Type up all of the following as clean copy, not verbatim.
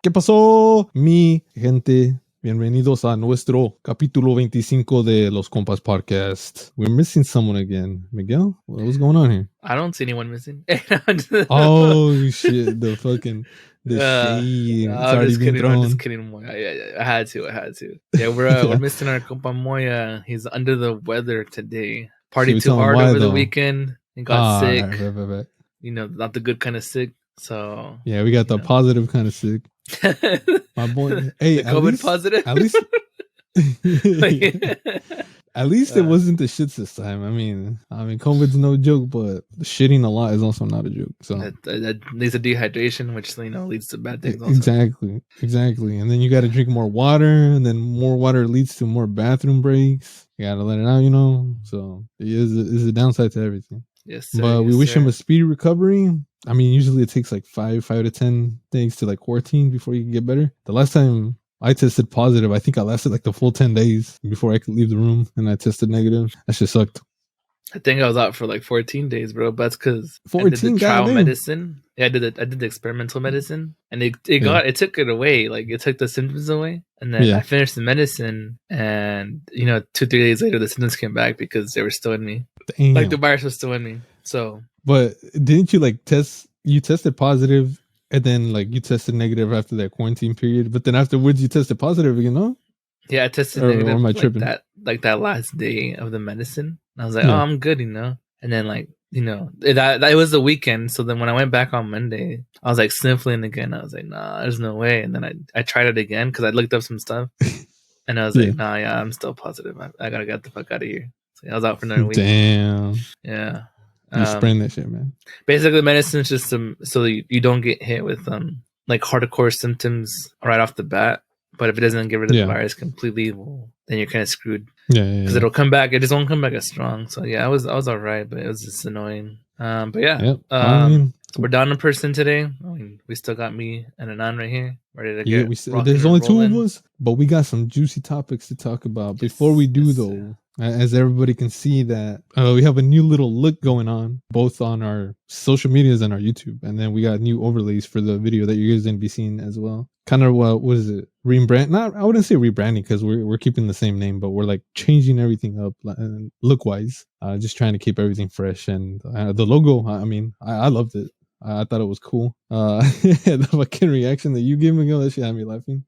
¿Qué pasó, mi gente? Bienvenidos a nuestro capítulo 25 de Los Compas Podcast. We're missing someone again. Miguel, what's going on here? I don't see anyone missing. Oh, shit. The shade. It's I'm already just been kidding. thrown. I'm just kidding. I had to. Yeah, we're missing our compa Moya. He's under the weather today. Partied too hard over the weekend and got sick. Right. You know, not the good kind of sick. So yeah, we got the positive kind of sick. My boy, hey, the COVID positive. At least, at least it wasn't the shits this time. I mean, COVID's no joke, but shitting a lot is also not a joke. So that leads to dehydration, which leads to bad things. Also. Exactly. And then you got to drink more water, and then more water leads to more bathroom breaks. You got to let it out, So it is a downside to everything. Yes, sir, but we wish him a speedy recovery. I mean, usually it takes like 5 to 10 days to like quarantine before you can get better. The last time I tested positive, I think I lasted like the full 10 days before I could leave the room, and I tested negative. That shit sucked. I think I was out for like 14 days, bro. But that's because I did the trial medicine. Yeah, I did the experimental medicine, and it took it away. Like it took the symptoms away, and then I finished the medicine, and 2-3 days later, the symptoms came back because they were still in me. Damn. Like the virus was still in me. So, but didn't you like test? You tested positive, and then like you tested negative after that quarantine period. But then afterwards, you tested positive again, no? Yeah, I tested negative. Or am I tripping? That last day of the medicine. And I was like, oh, I'm good, And then it was the weekend. So then when I went back on Monday, I was like sniffling again. I was like, nah, there's no way. And then I tried it again because I looked up some stuff, and I was like, nah, yeah, I'm still positive. I gotta get the fuck out of here. So I was out for another week. Damn. Yeah. You spraying that shit, man. Basically, medicine is just so you don't get hit with like hardcore symptoms right off the bat. But if it doesn't get rid of the virus completely, well, then you're kind of screwed. Yeah. Because it'll come back. It just won't come back as strong. So yeah, I was all right, but it was just annoying. But yeah, we're down in person today. I mean, we still got me and Anan right here, ready to get. There's only 2 of us, but we got some juicy topics to talk about. Before we do, though. As everybody can see that we have a new little look going on, both on our social medias and our YouTube. And then we got new overlays for the video that you guys didn't be seeing as well. Kind of, what is it? Rebrand? I wouldn't say rebranding because we're keeping the same name, but we're like changing everything up look-wise. Just trying to keep everything fresh. And the logo, I loved it. I thought it was cool. The fucking reaction that you gave me, that shit had me laughing.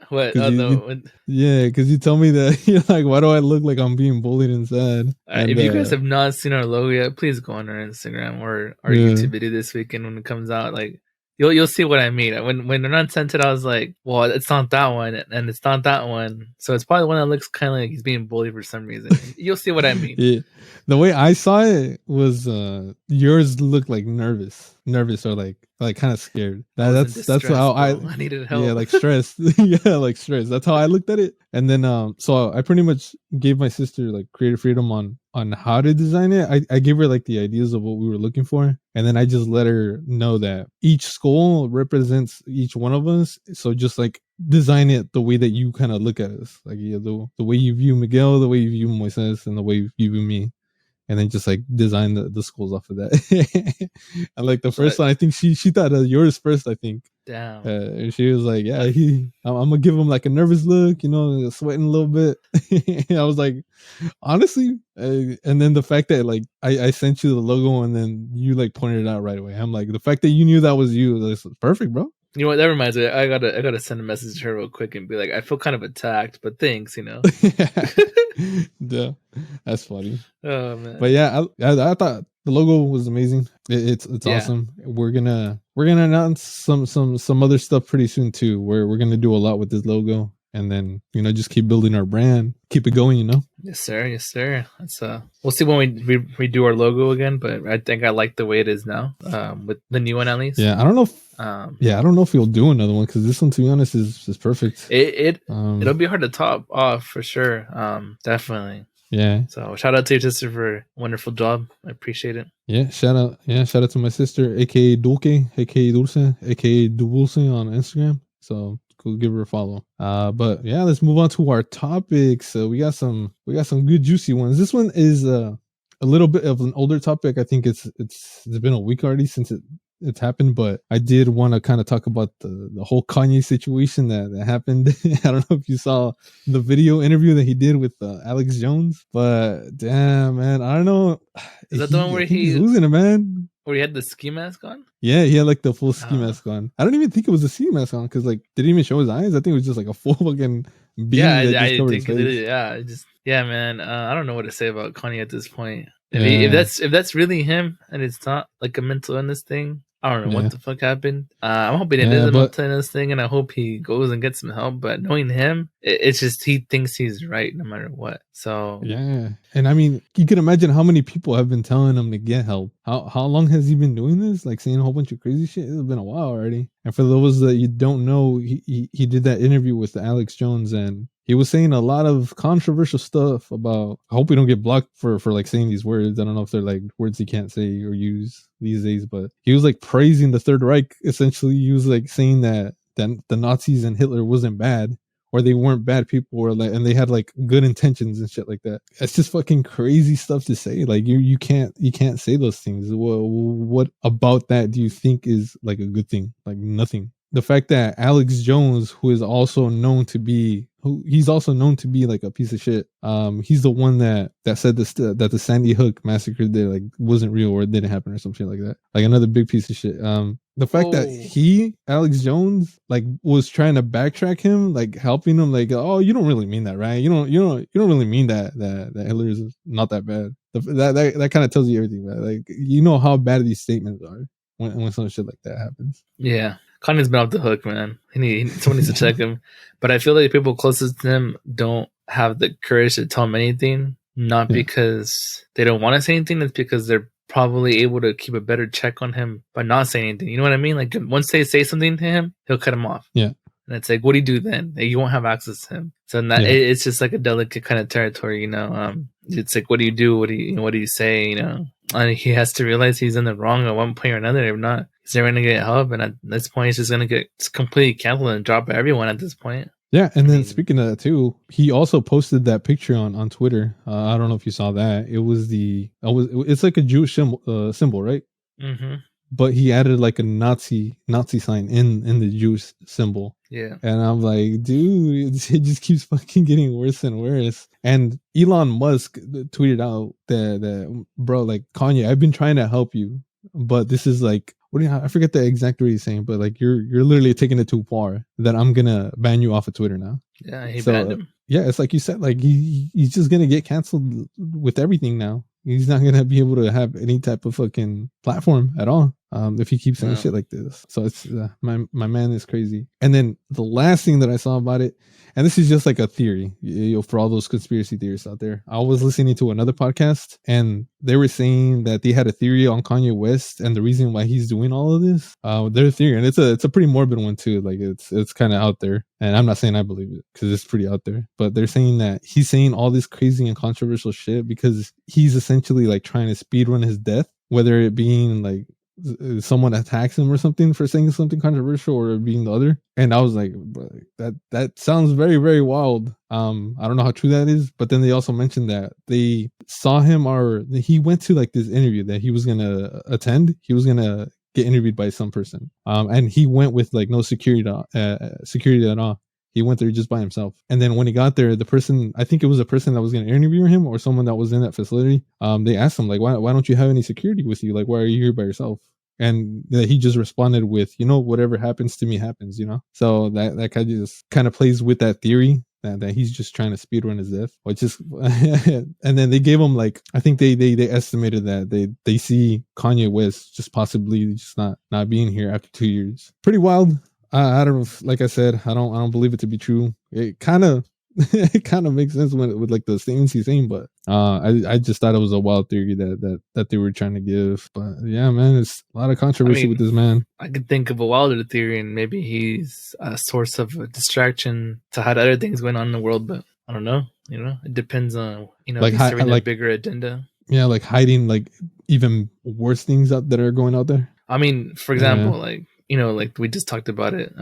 What? Oh, no. Yeah, because you tell me that you're like, why do I look like I'm being bullied inside? If you guys have not seen our logo yet, please go on our Instagram or our YouTube video this weekend when it comes out. Like, you'll see what I mean. When they're not sent it, I was like, well, it's not that one, and it's not that one. So it's probably one that looks kind of like he's being bullied for some reason. You'll see what I mean. Yeah. The way I saw it was yours looked like nervous or like kind of scared. That's how I needed help. Yeah, like stressed. Yeah, like stressed. That's how I looked at it. And then so I pretty much gave my sister like creative freedom on how to design it. I gave her like the ideas of what we were looking for, and then I just let her know that each skull represents each one of us. So just like design it the way that you kind of look at us, like the way you view Miguel, the way you view Moises, and the way you view me. And then just like design the skulls off of that. And like the first one, I think she thought of yours first, I think. Damn. And she was like, yeah, I'm gonna give him like a nervous look, sweating a little bit. I was like, honestly, and then the fact that like I sent you the logo and then you like pointed it out right away. I'm like, the fact that you knew that was you, that's perfect, bro. You know what? That reminds me. I gotta send a message to her real quick and be like, I feel kind of attacked, but thanks, Yeah, that's funny. Oh man. But yeah, I thought the logo was amazing. It's awesome. We're gonna announce some other stuff pretty soon too. We're gonna do a lot with this logo. And then, just keep building our brand, keep it going, Yes, sir. That's we'll see when we redo our logo again, but I think I like the way it is now, with the new one at least. Yeah, I don't know if I don't know if we'll do another one because this one, to be honest, is perfect. It'll be hard to top off for sure. Definitely. Yeah. So shout out to your sister for a wonderful job. I appreciate it. Yeah, shout out to my sister, aka Dulce, aka Dulce, aka Dulce on Instagram. So go give her a follow. But yeah, let's move on to our topics. So we got some good juicy ones. This one is a little bit of an older topic. I think it's been a week already since it's happened, but I did want to kind of talk about the whole Kanye situation that happened. I don't know if you saw the video interview that he did with Alex Jones, but damn, man, I don't know. Is that the one where he's losing it, man? Where he had the ski mask on? Yeah, he had like the full ski mask on. I don't even think it was a ski mask on because like didn't even show his eyes. I think it was just like a full fucking beam that just covered his face. Man. I don't know what to say about Kanye at this point. If that's really him and it's not like a mental illness thing, I don't know what the fuck happened. I'm hoping it is a mental illness thing, and I hope he goes and gets some help. But knowing him, it's just he thinks he's right no matter what. So yeah, and I mean, you can imagine how many people have been telling him to get help. How long has he been doing this? Like saying a whole bunch of crazy shit. It's been a while already. And for those that you don't know, he did that interview with Alex Jones, and he was saying a lot of controversial stuff about. I hope we don't get blocked for like saying these words. I don't know if they're like words he can't say or use these days, but he was like praising the Third Reich. Essentially, he was like saying that the Nazis and Hitler wasn't bad, or they weren't bad people, or like, and they had like good intentions and shit like that. It's just fucking crazy stuff to say. Like you can't say those things. What about that do you think is like a good thing? Like nothing. The fact that Alex Jones, who is also known to be like a piece of shit. He's the one that said this, that the Sandy Hook massacre like wasn't real or it didn't happen or something like that. Like another big piece of shit. The fact that Alex Jones, like was trying to backtrack him, like helping him, like, oh, you don't really mean that, right? You don't really mean that Hitler is not that bad. That kind of tells you everything, man. Like, you know how bad these statements are when some shit like that happens. Yeah. Kanye's been off the hook, man. Someone needs to check him. But I feel like people closest to him don't have the courage to tell him anything. Not because they don't want to say anything. It's because they're probably able to keep a better check on him by not saying anything. You know what I mean? Like once they say something to him, he'll cut him off. Yeah. And it's like, what do you do then? Like, you won't have access to him. So it's just like a delicate kind of territory, you know. It's like, what do you do? What do you say? You know, and he has to realize he's in the wrong at one point or another. If not, he's never gonna get help. And at this point, he's just gonna get completely canceled and drop everyone at this point. Yeah, and then speaking of that too, he also posted that picture on Twitter. I don't know if you saw that. It's like a Jewish symbol, right? Mm-hmm. But he added like a Nazi sign in the Jewish symbol. Yeah. And I'm like, dude, it just keeps fucking getting worse and worse. And Elon Musk tweeted out that bro, like, Kanye, I've been trying to help you, but this is like, I forget the exact word he's saying, but like you're literally taking it too far that I'm gonna ban you off of Twitter now. Yeah, he banned him. Yeah, it's like you said, like he's just gonna get canceled with everything now. He's not gonna be able to have any type of fucking platform at all if he keeps saying shit like this. So it's my man is crazy. And then the last thing that I saw about it, and this is just like a theory, for all those conspiracy theorists out there. I was listening to another podcast, and they were saying that they had a theory on Kanye West and the reason why he's doing all of this. Their theory, and it's a pretty morbid one too. Like it's kind of out there, and I'm not saying I believe it because it's pretty out there. But they're saying that he's saying all this crazy and controversial shit because he's essentially like trying to speedrun his death, whether it being like someone attacks him or something for saying something controversial or being the other. And I was like, that sounds very, very wild. I don't know how true that is, but then they also mentioned that they saw him, or he went to like this interview that he was gonna attend. He was gonna get interviewed by some person, and he went with like no security at all. He went there just by himself. And then when he got there, the person, I think it was a person that was going to interview him or someone that was in that facility. They asked him like, why don't you have any security with you? Like, why are you here by yourself? And he just responded with, whatever happens to me happens, So that kind of plays with that theory that he's just trying to speedrun his death, which is, and then they gave him like, I think they estimated that they see Kanye West just possibly just not being here after 2 years. Pretty wild. I don't know. Like I said, I don't believe it to be true. It kind of makes sense with like the things he's saying, but I just thought it was a wild theory that they were trying to give. But yeah, man, it's a lot of controversy with this man. I could think of a wilder theory, and maybe he's a source of a distraction to hide other things going on in the world. But I don't know. It depends on like he's serving a bigger agenda. Yeah, like hiding like even worse things that are going out there. I mean, for example, like we just talked about it.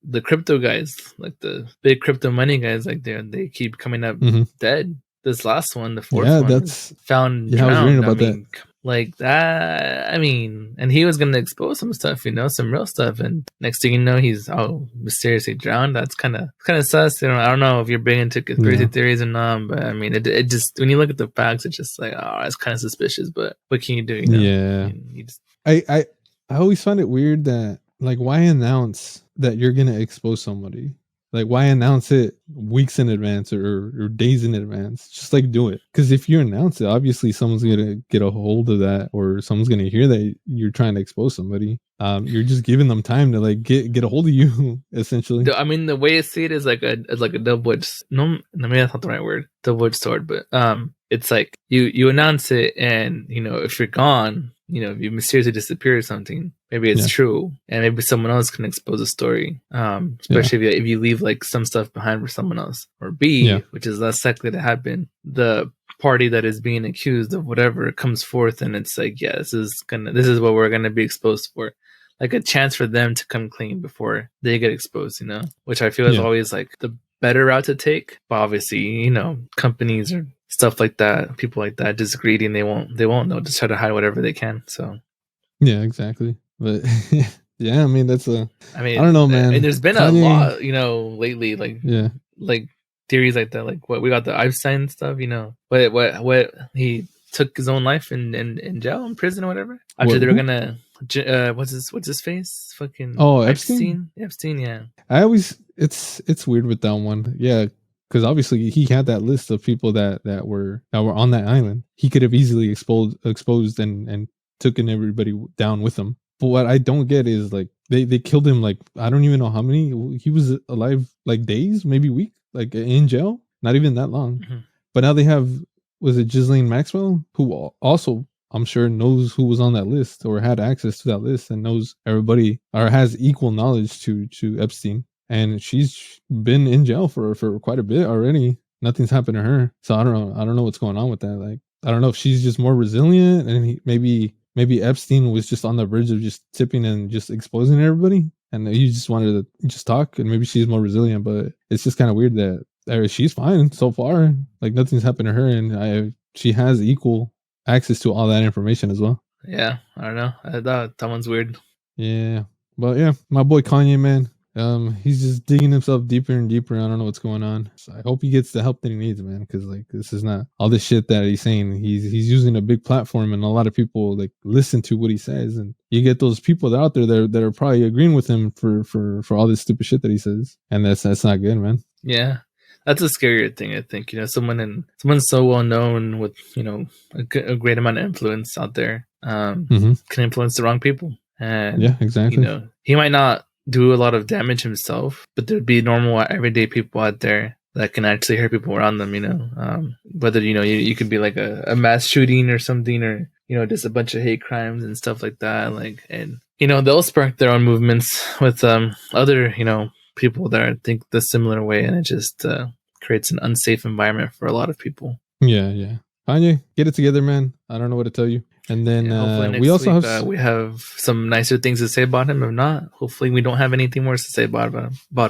The crypto guys, like the big crypto money guys, like they keep coming up dead. This last one, the fourth one, that's found drowned. I was reading about that. like that. I mean, and he was gonna expose some stuff, some real stuff, and next thing you know, he's mysteriously drowned. That's kind of sus. I don't know if you're big into conspiracy theories or not, but I mean, it just, when you look at the facts, it's just like, it's kind of suspicious. But what can you do? Yeah, I mean, I always find it weird that, like, why announce that you're gonna expose somebody? Like, why announce it weeks in advance or days in advance? Just like do it. Because if you announce it, obviously someone's gonna get a hold of that, or someone's gonna hear that you're trying to expose somebody. You're just giving them time to like get a hold of you, essentially. I mean, the way I see it is like a double-edged. No, maybe that's not the right word. Double-edged sword, but it's like you announce it, and if you're gone, if you mysteriously disappear or something, maybe it's true, and maybe someone else can expose a story. Especially if you leave like some stuff behind for someone else, or B, which is less likely to happen, the party that is being accused of whatever comes forth, and it's like, this is what we're gonna be exposed for. Like a chance for them to come clean before they get exposed, which I feel is always like the better route to take. But obviously, companies or stuff like that, people like that, just greedy, and they won't. They'll just try to hide whatever they can. So, yeah, exactly. But yeah, I mean, I don't know, man. And there's been Kanye, a lot, lately, like theories like that, like what we got the Epstein stuff, what he took his own life in jail, in prison, or whatever. After they were gonna. What's his face? Fucking Epstein. Epstein, yeah. I always it's weird with that one, yeah, because obviously he had that list of people that were on that island. He could have easily exposed and taken everybody down with him. But what I don't get is like they killed him, like I don't even know how many. He was alive like days, maybe weeks, like in jail, not even that long. Mm-hmm. But now they have, was it Ghislaine Maxwell, who also, I'm sure, knows who was on that list or had access to that list and knows everybody, or has equal knowledge to Epstein. And she's been in jail for quite a bit already. Nothing's happened to her. So I don't know what's going on with that. Like, I don't know if she's just more resilient, and maybe Epstein was just on the verge of just tipping and just exposing everybody, and he just wanted to just talk, and maybe she's more resilient. But it's just kind of weird that she's fine so far. Like nothing's happened to her, and she has equal access to all that information as well. Yeah, I don't know. I thought that one's weird. Yeah, but yeah, my boy Kanye, man, he's just digging himself deeper and deeper. I don't know what's going on. So I hope he gets the help that he needs, man, because like this is not all this shit that he's saying. He's using a big platform, and a lot of people like listen to what he says, and you get those people that are out there that are probably agreeing with him for all this stupid shit that he says, and that's not good, man. Yeah. That's a scarier thing, I think. Someone so well known with a great amount of influence out there can influence the wrong people. And yeah, exactly. He might not do a lot of damage himself, but there'd be normal, everyday people out there that can actually hurt people around them. Whether you could be like a mass shooting or something, or just a bunch of hate crimes and stuff like that. Like, and they'll spark their own movements with other people that think the similar way, and it just creates an unsafe environment for a lot people. Yeah. Kanye, get it together, man. I don't know what to tell you. And then we also have we have some nicer things to say about him. If not, hopefully we don't have anything worse to say about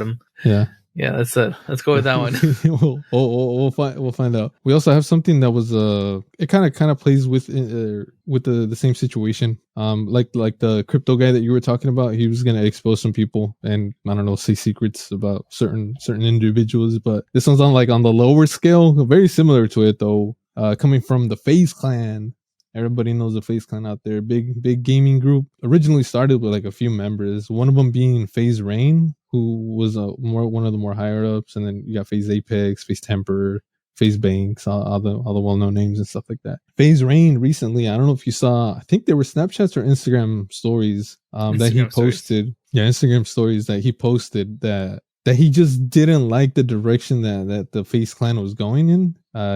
him. Yeah, that's it. Let's go with that one. We'll find out. We also have something that was it kind of plays with the same situation. Like the crypto guy that you were talking about, he was gonna expose some people and I don't know, say secrets about certain individuals. But this one's on the lower scale, very similar to it though. Coming from the Faze Clan. Everybody knows the Faze Clan out there. Big gaming group. Originally started with like a few members. One of them being Faze Rain, who was one of the more higher ups, and then you got Faze Apex, Faze Temper, Faze Banks, all the well-known names and stuff like that. Faze Rain recently, I don't know if you saw, I think they were Snapchats or Instagram stories that he posted. Stories. Yeah, Instagram stories that he posted that he just didn't like the direction that the Faze Clan was going in.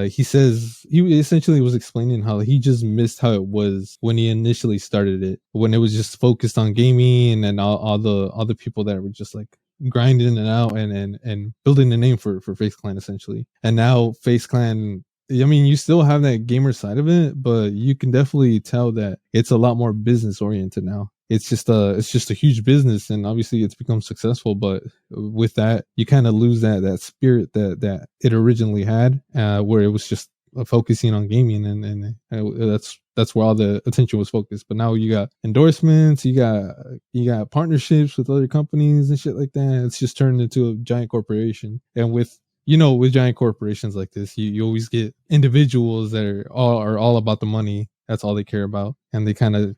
He says he essentially was explaining how he just missed how it was when he initially started it, when it was just focused on gaming, and then all the people that were just like grinding it out and building a name for Faze Clan essentially. And now Faze Clan, I mean, you still have that gamer side of it, but you can definitely tell that it's a lot more business oriented now. It's just a huge business, and obviously it's become successful. But with that, you kind of lose that spirit that it originally had, where it was just focusing on gaming, and that's that's where all the attention was focused. But now you got endorsements, you got partnerships with other companies and shit like that. It's just turned into a giant corporation. And with giant corporations like this, you always get individuals that are all about the money. That's all they care about, and they kind of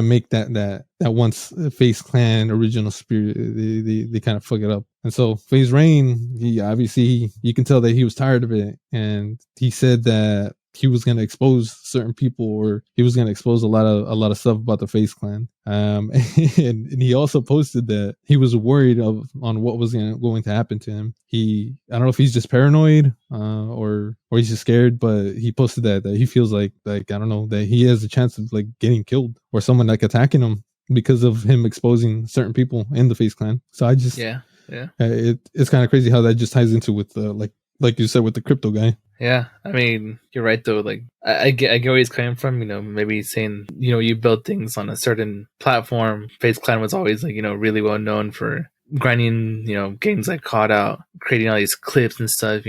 make that once Faze Clan original spirit, they kind of fuck it up. And so Faze Rain, he obviously, you can tell that he was tired of it, and he said that he was going to expose certain people, or he was going to expose a lot of stuff about the Faze Clan. And he also posted that he was worried on what was going to happen to him. I don't know if he's just paranoid, or he's just scared, but he posted that he feels like I don't know, that he has a chance of like getting killed, or someone like attacking him because of him exposing certain people in the Faze Clan. So I just it's kind of crazy how that just ties into with like you said with the crypto guy. Yeah, I mean, you're right though. Like, I get where he's coming from. Maybe saying, you build things on a certain platform. Faze Clan was always like, really well known for grinding, games like Caught Out, creating all these clips and stuff.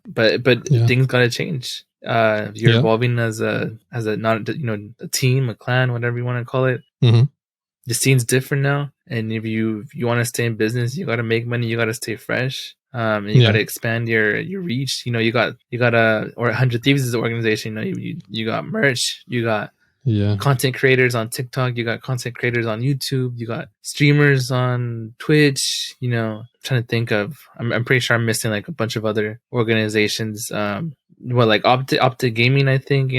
But things gotta change. You're evolving as a not a team, a clan, whatever you want to call it. Mm-hmm. The scene's different now, and if you want to stay in business, you got to make money. You got to stay fresh. And you got to expand your reach. You got or 100 Thieves is an organization. You got merch. You got content creators on TikTok. You got content creators on YouTube. You got streamers on Twitch. Trying to think of. I'm pretty sure I'm missing like a bunch of other organizations. Like Optic Gaming, I think.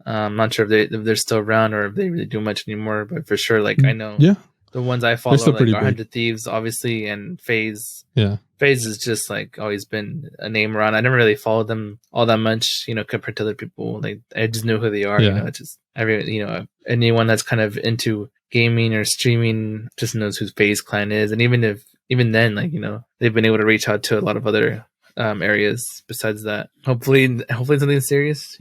I'm not sure if they're still around or if they really do much anymore. But for sure, like I know. Yeah. The ones I follow are like 100 Thieves, obviously, and Faze. Yeah. Faze has just like always been a name around. I never really followed them all that much, compared to other people. Like I just knew who they are. It's just anyone that's kind of into gaming or streaming just knows who Faze Clan is. And even then, like, they've been able to reach out to a lot of other areas besides that. Hopefully something serious,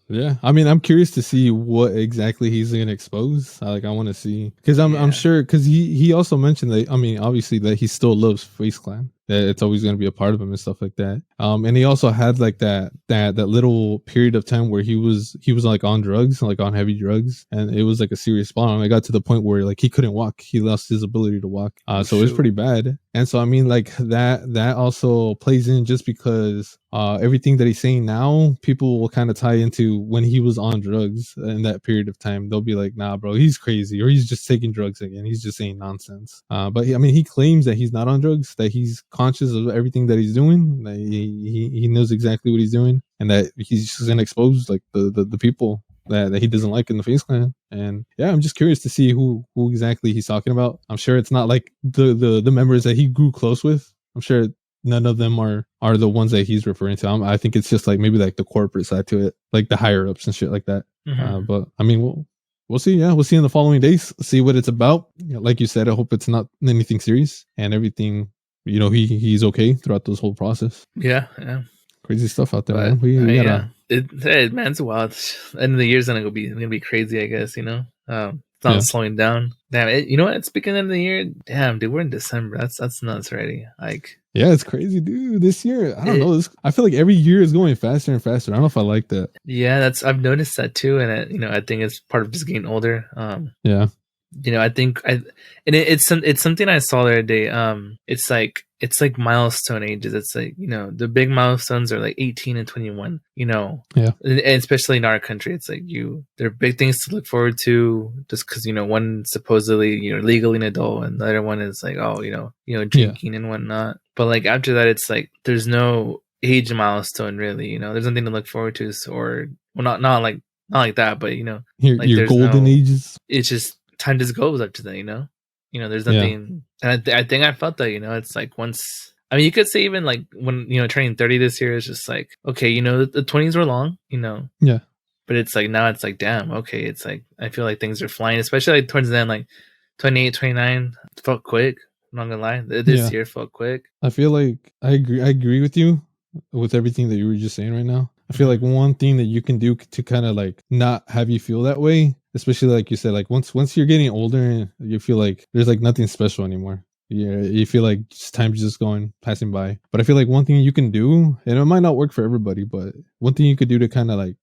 Yeah, I mean, I'm curious to see what exactly he's going to expose. I want to see, because I'm sure, because he also mentioned that, I mean, obviously that he still loves Faze Clan, that it's always going to be a part of him and stuff like that. And he also had like that little period of time where he was like on drugs, like on heavy drugs, and it was like a serious problem. It got to the point where like he couldn't walk, he lost his ability to walk. So it was pretty bad. And so I mean, like that also plays in, just because everything that he's saying now, people will kind of tie into when he was on drugs in that period of time. They'll be like, nah, bro, he's crazy, or he's just taking drugs again. He's just saying nonsense. But he claims that he's not on drugs, that he's conscious of everything that he's doing, that he knows exactly what he's doing, and that he's just going to expose like the people that he doesn't like in the Faze Clan. And yeah, I'm just curious to see who exactly he's talking about. I'm sure it's not like the members that he grew close with. I'm sure none of them are the ones that he's referring to. I think it's just like maybe like the corporate side to it, like the higher ups and shit like that. Mm-hmm. But I mean, we'll see. Yeah, we'll see in the following days, see what it's about. Like you said, I hope it's not anything serious and everything. He's okay throughout this whole process. Yeah. Crazy stuff out there, man. We gotta. Man, it's wild. End of the year's gonna be crazy, I guess. It's not slowing down. Damn, you know what? Speaking of the year, damn, dude, we're in December. That's nuts already. Like, yeah, it's crazy, dude. This year, I don't know. I feel like every year is going faster and faster. I don't know if I like that. Yeah, I've noticed that too, and I think it's part of just getting older. Yeah. I think it's something I saw the other day. It's like milestone ages. It's like, the big milestones are like 18 and 21, and especially in our country, it's like there are big things to look forward to, just because, one supposedly, legally an adult, and the other one is like, drinking and whatnot. But like after that, it's like, there's no age milestone really, there's nothing to look forward to, or not like that, but your golden ages. It's just, time just goes up to that, there's nothing. And I think I felt that, it's like once, I mean, you could say even like when, turning 30 this year is just like, okay, the 20s were long, Yeah. But it's like, now it's like, damn, okay. It's like, I feel like things are flying, especially like towards the end, like 28, 29 felt quick. I'm not gonna lie. This year felt quick. I feel like I agree with you with everything that you were just saying right now. I feel like one thing that you can do to kind of like not have you feel that way, especially like you said, like once you're getting older, you feel like there's like nothing special anymore. you feel like time's just passing by. But I feel like one thing you can do, and it might not work for everybody, but one thing you could do to kind of like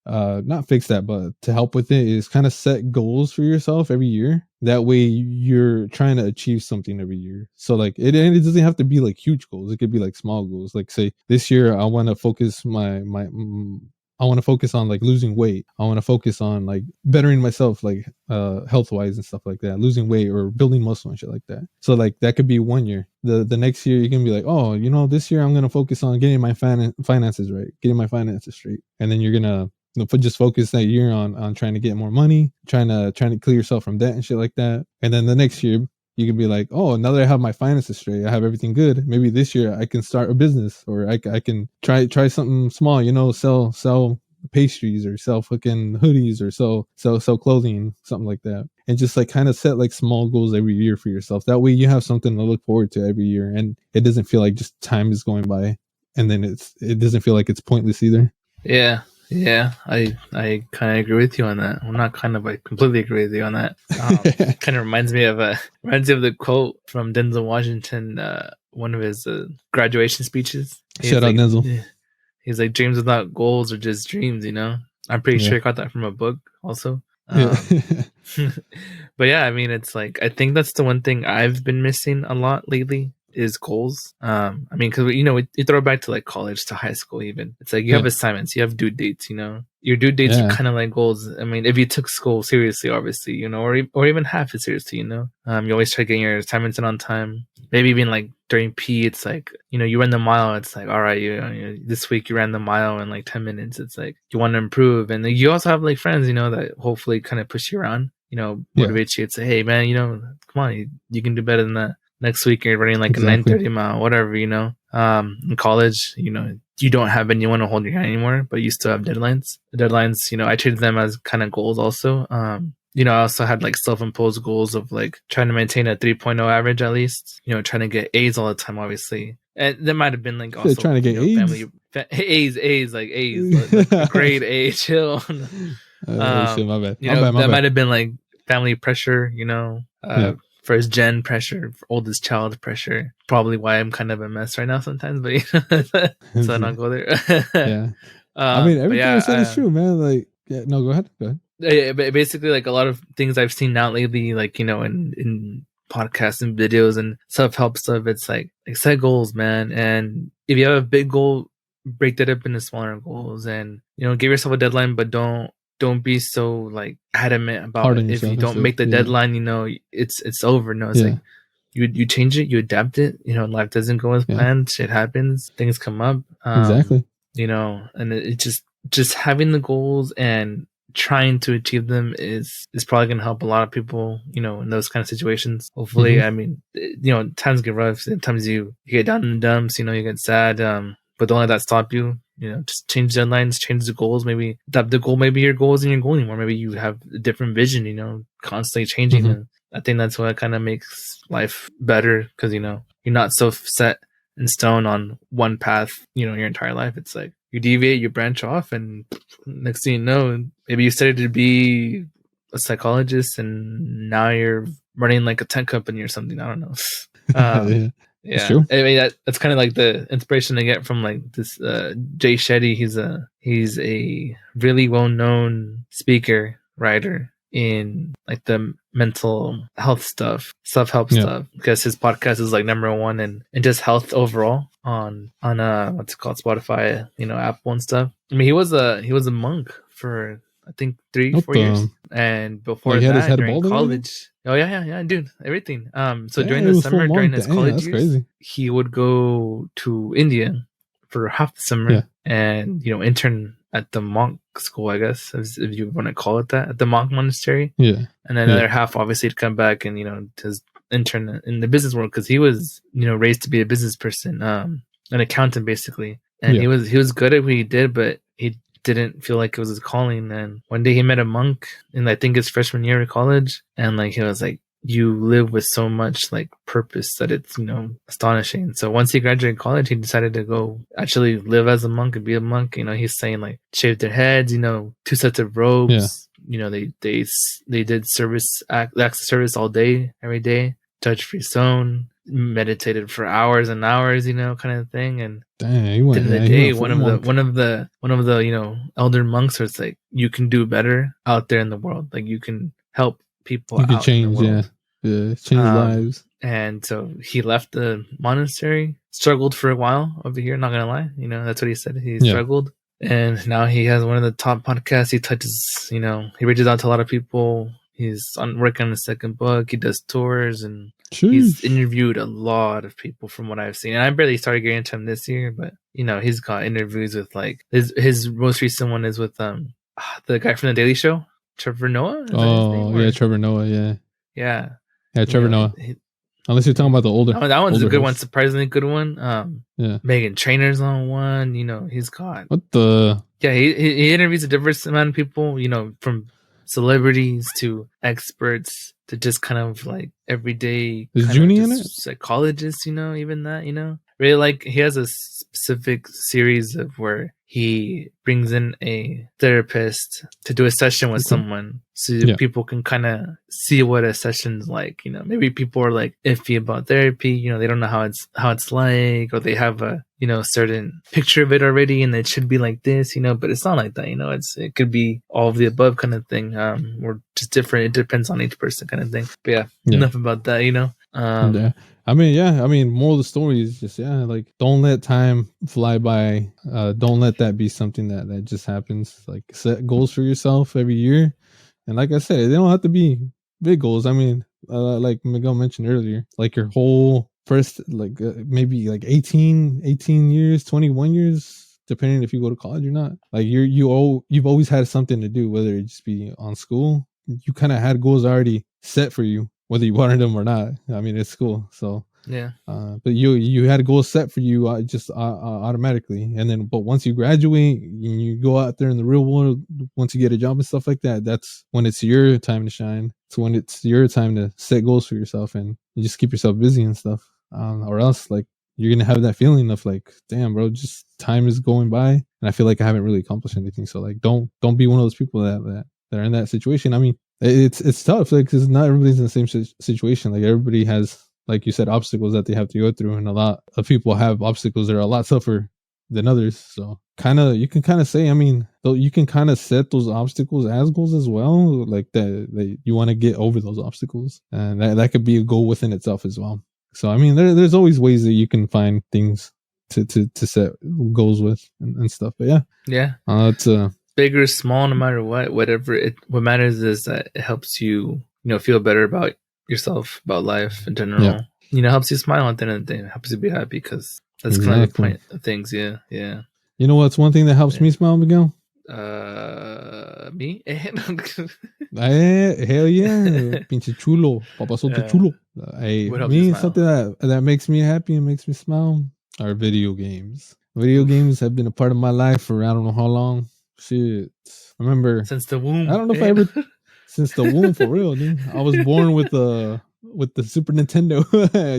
not fix that, but to help with it is kind of set goals for yourself every year. That way you're trying to achieve something every year. So like it doesn't have to be like huge goals. It could be like small goals. Like say this year I want to focus I want to focus on like losing weight. I want to focus on like bettering myself, like health wise and stuff like that, losing weight or building muscle and shit like that. So like that could be 1 year. The next year you can be like, oh, this year I'm going to focus on getting my finances right, getting my finances straight. And then you're going to just focus that year on trying to get more money, trying to clear yourself from debt and shit like that. And then the next year you can be like, oh, now that I have my finances straight, I have everything good. Maybe this year I can start a business, or I can try something small, sell pastries or sell fucking hoodies or sell clothing, something like that. And just like kind of set like small goals every year for yourself. That way you have something to look forward to every year, and it doesn't feel like just time is going by, and then it doesn't feel like it's pointless either. Yeah, I kind of agree with you on that. Well, not kind of, I completely agree with you on that. Kind of reminds me of the quote from Denzel Washington, one of his graduation speeches. Shout out Denzel. He's like, dreams without goals are just dreams, I'm pretty sure I got that from a book also. But yeah, I mean, it's like, I think that's the one thing I've been missing a lot lately is goals. I mean, because you throw it back to like college, to high school even. It's like you have assignments, you have due dates. Your due dates are kind of like goals. I mean, if you took school seriously, obviously, or even half it seriously, you always try to get your assignments in on time. Maybe even like during P, it's like you run the mile. It's like, all right, this week you ran the mile in like 10 minutes. It's like you want to improve, and you also have like friends, that hopefully kind of push you around, motivate you. It's like, hey man, come on, you can do better than that. Next week you're running like a 9:30 mile, whatever, in college, you don't have anyone to hold your hand anymore, but you still have deadlines. The deadlines, I treated them as kind of goals also. I also had like self-imposed goals of like trying to maintain a 3.0 average at least, trying to get A's all the time, obviously. And that might have been like also trying to get A's, like A's, grade A, chill. Shit, my bad. That might have been like family pressure, first gen pressure, oldest child pressure. Probably why I'm kind of a mess right now sometimes, but so I don't go there. I mean, everything you said is true, man. Like, no, go ahead. Yeah, but basically, like a lot of things I've seen now lately, like in podcasts and videos and self-help stuff, it's like set goals, man. And if you have a big goal, break that up into smaller goals, and give yourself a deadline, but don't be so like adamant about it. If you don't make the deadline, it's over. No, it's like you change it, you adapt it. Life doesn't go as planned. Shit happens. Things come up. Exactly. And it just having the goals and trying to achieve them is probably going to help a lot of people, in those kind of situations. Hopefully, I mean, times get rough. Sometimes you get down in the dumps. You get sad. But don't let that stop you. Just change deadlines, change the goals. Maybe the goal, maybe your goal isn't your goal anymore. Maybe you have a different vision, constantly changing. And I think that's what kind of makes life better because, you're not so set in stone on one path, your entire life. It's like you deviate, you branch off, and next thing you know, maybe you studied to be a psychologist and now you're running like a tech company or something. I don't know. Yeah, true. I mean that's kind of like the inspiration I get from like this Jay Shetty. He's a really well-known speaker, writer in like the mental health stuff, self-help stuff, because his podcast is like #1 and just health overall on what's it called, Spotify, Apple and stuff. I mean, he was a monk for I think 3-4 years, and before that during college. Oh yeah, dude, everything. So during the summer, during his college years, he would go to India for half the summer and intern at the monk school, I guess, if you want to call it that, at the monk monastery. Yeah, and then another half, obviously, to come back and his intern in the business world because he was raised to be a business person, an accountant basically, and he was good at what he did, but he didn't feel like it was his calling. And one day he met a monk in I think his freshman year of college, and like he was like, you live with so much like purpose that it's astonishing. So once he graduated college, he decided to go actually live as a monk and be a monk. He's saying like shave their heads, 2 sets of robes. They did acts of service all day, every day, touch free zone, meditated for hours and hours, you know, kind of thing. And dang, he went, at the end of the day, one of the you know, elder monks was like, you can do better out there in the world. Like you can help people. You can change, change lives. And so he left the monastery, struggled for a while over here. Not gonna lie, you know, that's what he said. He struggled, and now he has one of the top podcasts. He touches, you know, he reaches out to a lot of people. He's working on the second book. He does tours, and he's interviewed a lot of people from what I've seen. And I barely started getting into him this year, but you know, he's got interviews with like his most recent one is with the guy from the Daily Show, Trevor Noah. Trevor Noah. Yeah, Trevor Noah. Unless you're talking about the older. Oh, that one's a good one, surprisingly good one. Meghan Trainor's on one. You know, he's got he interviews a diverse amount of people. You know, from celebrities to experts to just kind of like everyday psychologists, you know, even that, you know, really like he has a specific series of where he brings in a therapist to do a session with someone so people can kind of see what a session's like. You know, maybe people are like iffy about therapy, you know, they don't know how it's like, or they have a, you know, certain picture of it already and it should be like this, you know, but it's not like that, you know, it could be all of the above kind of thing, or just different. It depends on each person kind of thing. But enough about that, you know. I mean, moral of the story is just, like, don't let time fly by. Don't let that be something that just happens. Like, set goals for yourself every year. And like I said, they don't have to be big goals. I mean, like Miguel mentioned earlier, like your whole first, like maybe like 18 years, 21 years, depending if you go to college or not. Like you've always had something to do, whether it just be on school. You kind of had goals already set for you, whether you wanted them or not. I mean, it's school, so but you had goals set for you automatically, and then but once you graduate and you go out there in the real world, once you get a job and stuff like that, that's when it's your time to shine. It's when it's your time to set goals for yourself, and you just keep yourself busy and stuff, or else like you're gonna have that feeling of like, damn, bro, just time is going by, and I feel like I haven't really accomplished anything. So like, don't be one of those people that are in that situation. I mean, it's tough, like, because not everybody's in the same situation. Like everybody has, like you said, obstacles that they have to go through, and a lot of people have obstacles that are a lot tougher than others. So you can kind of say, I mean, you can kind of set those obstacles as goals as well, like that you want to get over those obstacles, and that could be a goal within itself as well. So I mean, there's always ways that you can find things to set goals with and stuff. But it's big or small, no matter what matters is that it helps you, you know, feel better about yourself, about life in general. You know, helps you smile at the end of the day. It helps you be happy, because that's kind of the point of things. Yeah. You know what's one thing that helps me smile, Miguel? Me? Hell yeah. Pinche chulo. Papazote chulo. Me, something that makes me happy and makes me smile are video games. Video games have been a part of my life for I don't know how long. Shit. I remember since the womb. I don't know if I ever since the womb, for real, dude. I was born with the Super Nintendo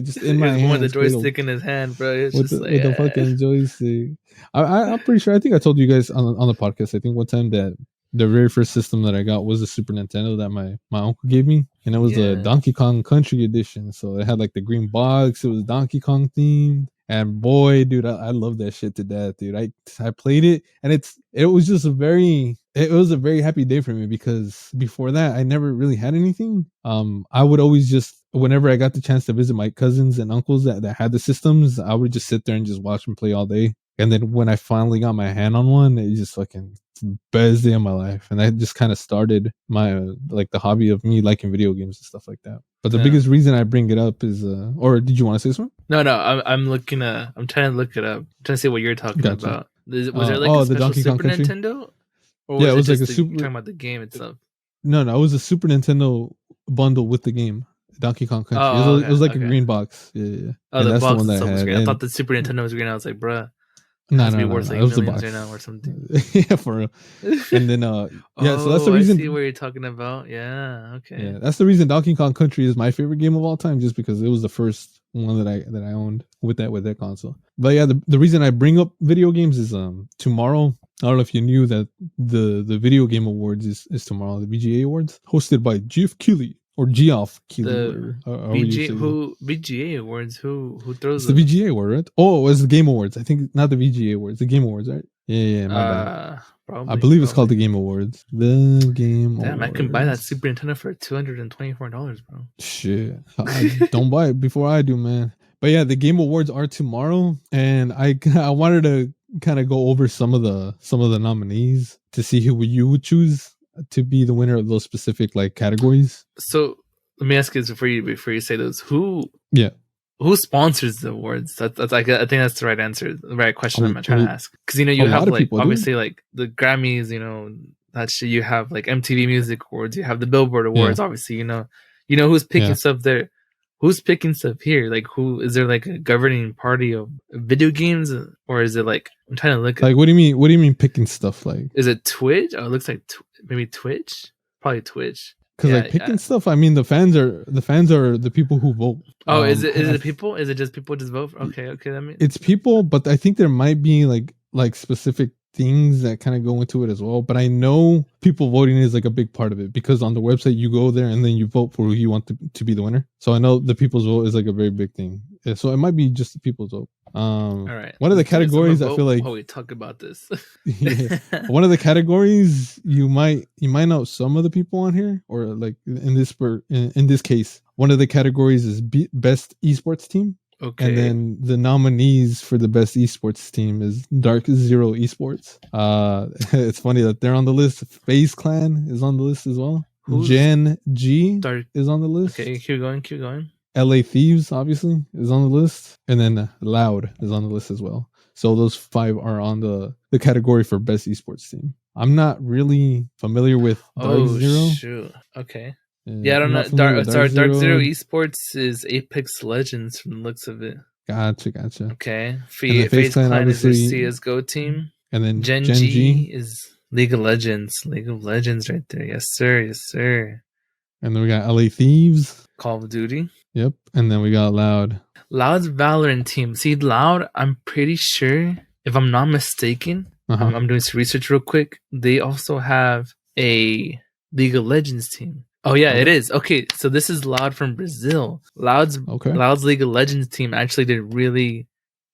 just in my hand. With the joystick in his hand, bro. It's with the fucking joystick. I'm pretty sure. I think I told you guys on the podcast, I think one time, that the very first system that I got was the Super Nintendo that my uncle gave me, and it was the Donkey Kong Country Edition. So it had like the green box. It was Donkey Kong themed. And boy, dude, I love that shit to death, dude. I played it, and it was just a very happy day for me, because before that I never really had anything. I would always just, whenever I got the chance to visit my cousins and uncles that had the systems, I would just sit there and just watch them play all day. And then when I finally got my hand on one, it just fucking the best day of my life. And that just kind of started my like the hobby of me liking video games and stuff like that. But the biggest reason I bring it up is or did you want to say something? No, I'm looking I'm trying to look it up. I'm trying to see what you're talking about. Was there like a special the Donkey Kong Super Country? Nintendo? Or it was like a super. Talking about the game itself. No, it was a Super Nintendo bundle with the game, Donkey Kong Country. It was like a green box. Yeah. Oh, the box is so green. I thought the Super Nintendo was green. I was like, bruh. No, worth like it was the box right now or something. Yeah, for real. And then so that's the reason. I see what you're talking about. Yeah, okay. Yeah, that's the reason Donkey Kong Country is my favorite game of all time, just because it was the first one that I owned with that console. But yeah, the reason I bring up video games is tomorrow. I don't know if you knew that the video game awards is tomorrow, the VGA awards, hosted by Geoff Keighley or Geoff Keeler? The VGA awards. Who throws? It's the VGA award, right? Oh, it's the Game Awards. I think not the VGA awards. The Game Awards, right? Yeah. My bad. Probably, I believe it's called the Game Awards. The Game Awards. Damn, I can buy that Super Nintendo for $224, bro. Shit, don't buy it before I do, man. But yeah, the Game Awards are tomorrow, and I wanted to kind of go over some of the nominees to see who you would choose to be the winner of those specific like categories. So let me ask you this before you say those. Who sponsors the awards? That's I think that's the right answer, the right question I'm trying to ask. Because you have like obviously like the Grammys, that shit. You have like MTV Music Awards. You have the Billboard Awards. Obviously, you know who's picking stuff there. Who's picking stuff here? Like, who is there like a governing party of video games, or is it like I'm trying to look like? What do you mean? What do you mean picking stuff? Like, is it Twitch? Oh, it looks like maybe Twitch. Probably Twitch. Because like picking stuff, I mean the fans are the people who vote. Oh, is it people? Is it just people just vote? Okay, that means it's people, but I think there might be like specific things that kind of go into it as well. But I know people voting is like a big part of it, because on the website you go there and then you vote for who you want to be the winner. So I know the people's vote is like a very big thing. Yeah, so it might be just the people's vote. All right. One of the categories I feel like we talk about this. One of the categories you might know some of the people on here, or like in this case, one of the categories is best esports team. Okay. And then the nominees for the best esports team is Dark Zero Esports. It's funny that they're on the list. Faze Clan is on the list as well. Gen G is on the list. Okay, keep going. LA Thieves, obviously, is on the list. And then Loud is on the list as well. So those 5 are on the category for best esports team. I'm not really familiar with Dark Zero. Shoot. Okay. Yeah, I don't know. Dark Zero Esports is Apex Legends from the looks of it. Gotcha. Okay. Faze Clan is their CSGO team. And then Gen G is League of Legends. League of Legends right there. Yes, sir. And then we got LA Thieves. Call of Duty. Yep. And then we got Loud. Loud's Valorant team. See, Loud, I'm pretty sure, if I'm not mistaken, I'm doing some research real quick, they also have a League of Legends team. Oh yeah, it is. Okay, so this is Loud from Brazil. Loud's League of Legends team actually did really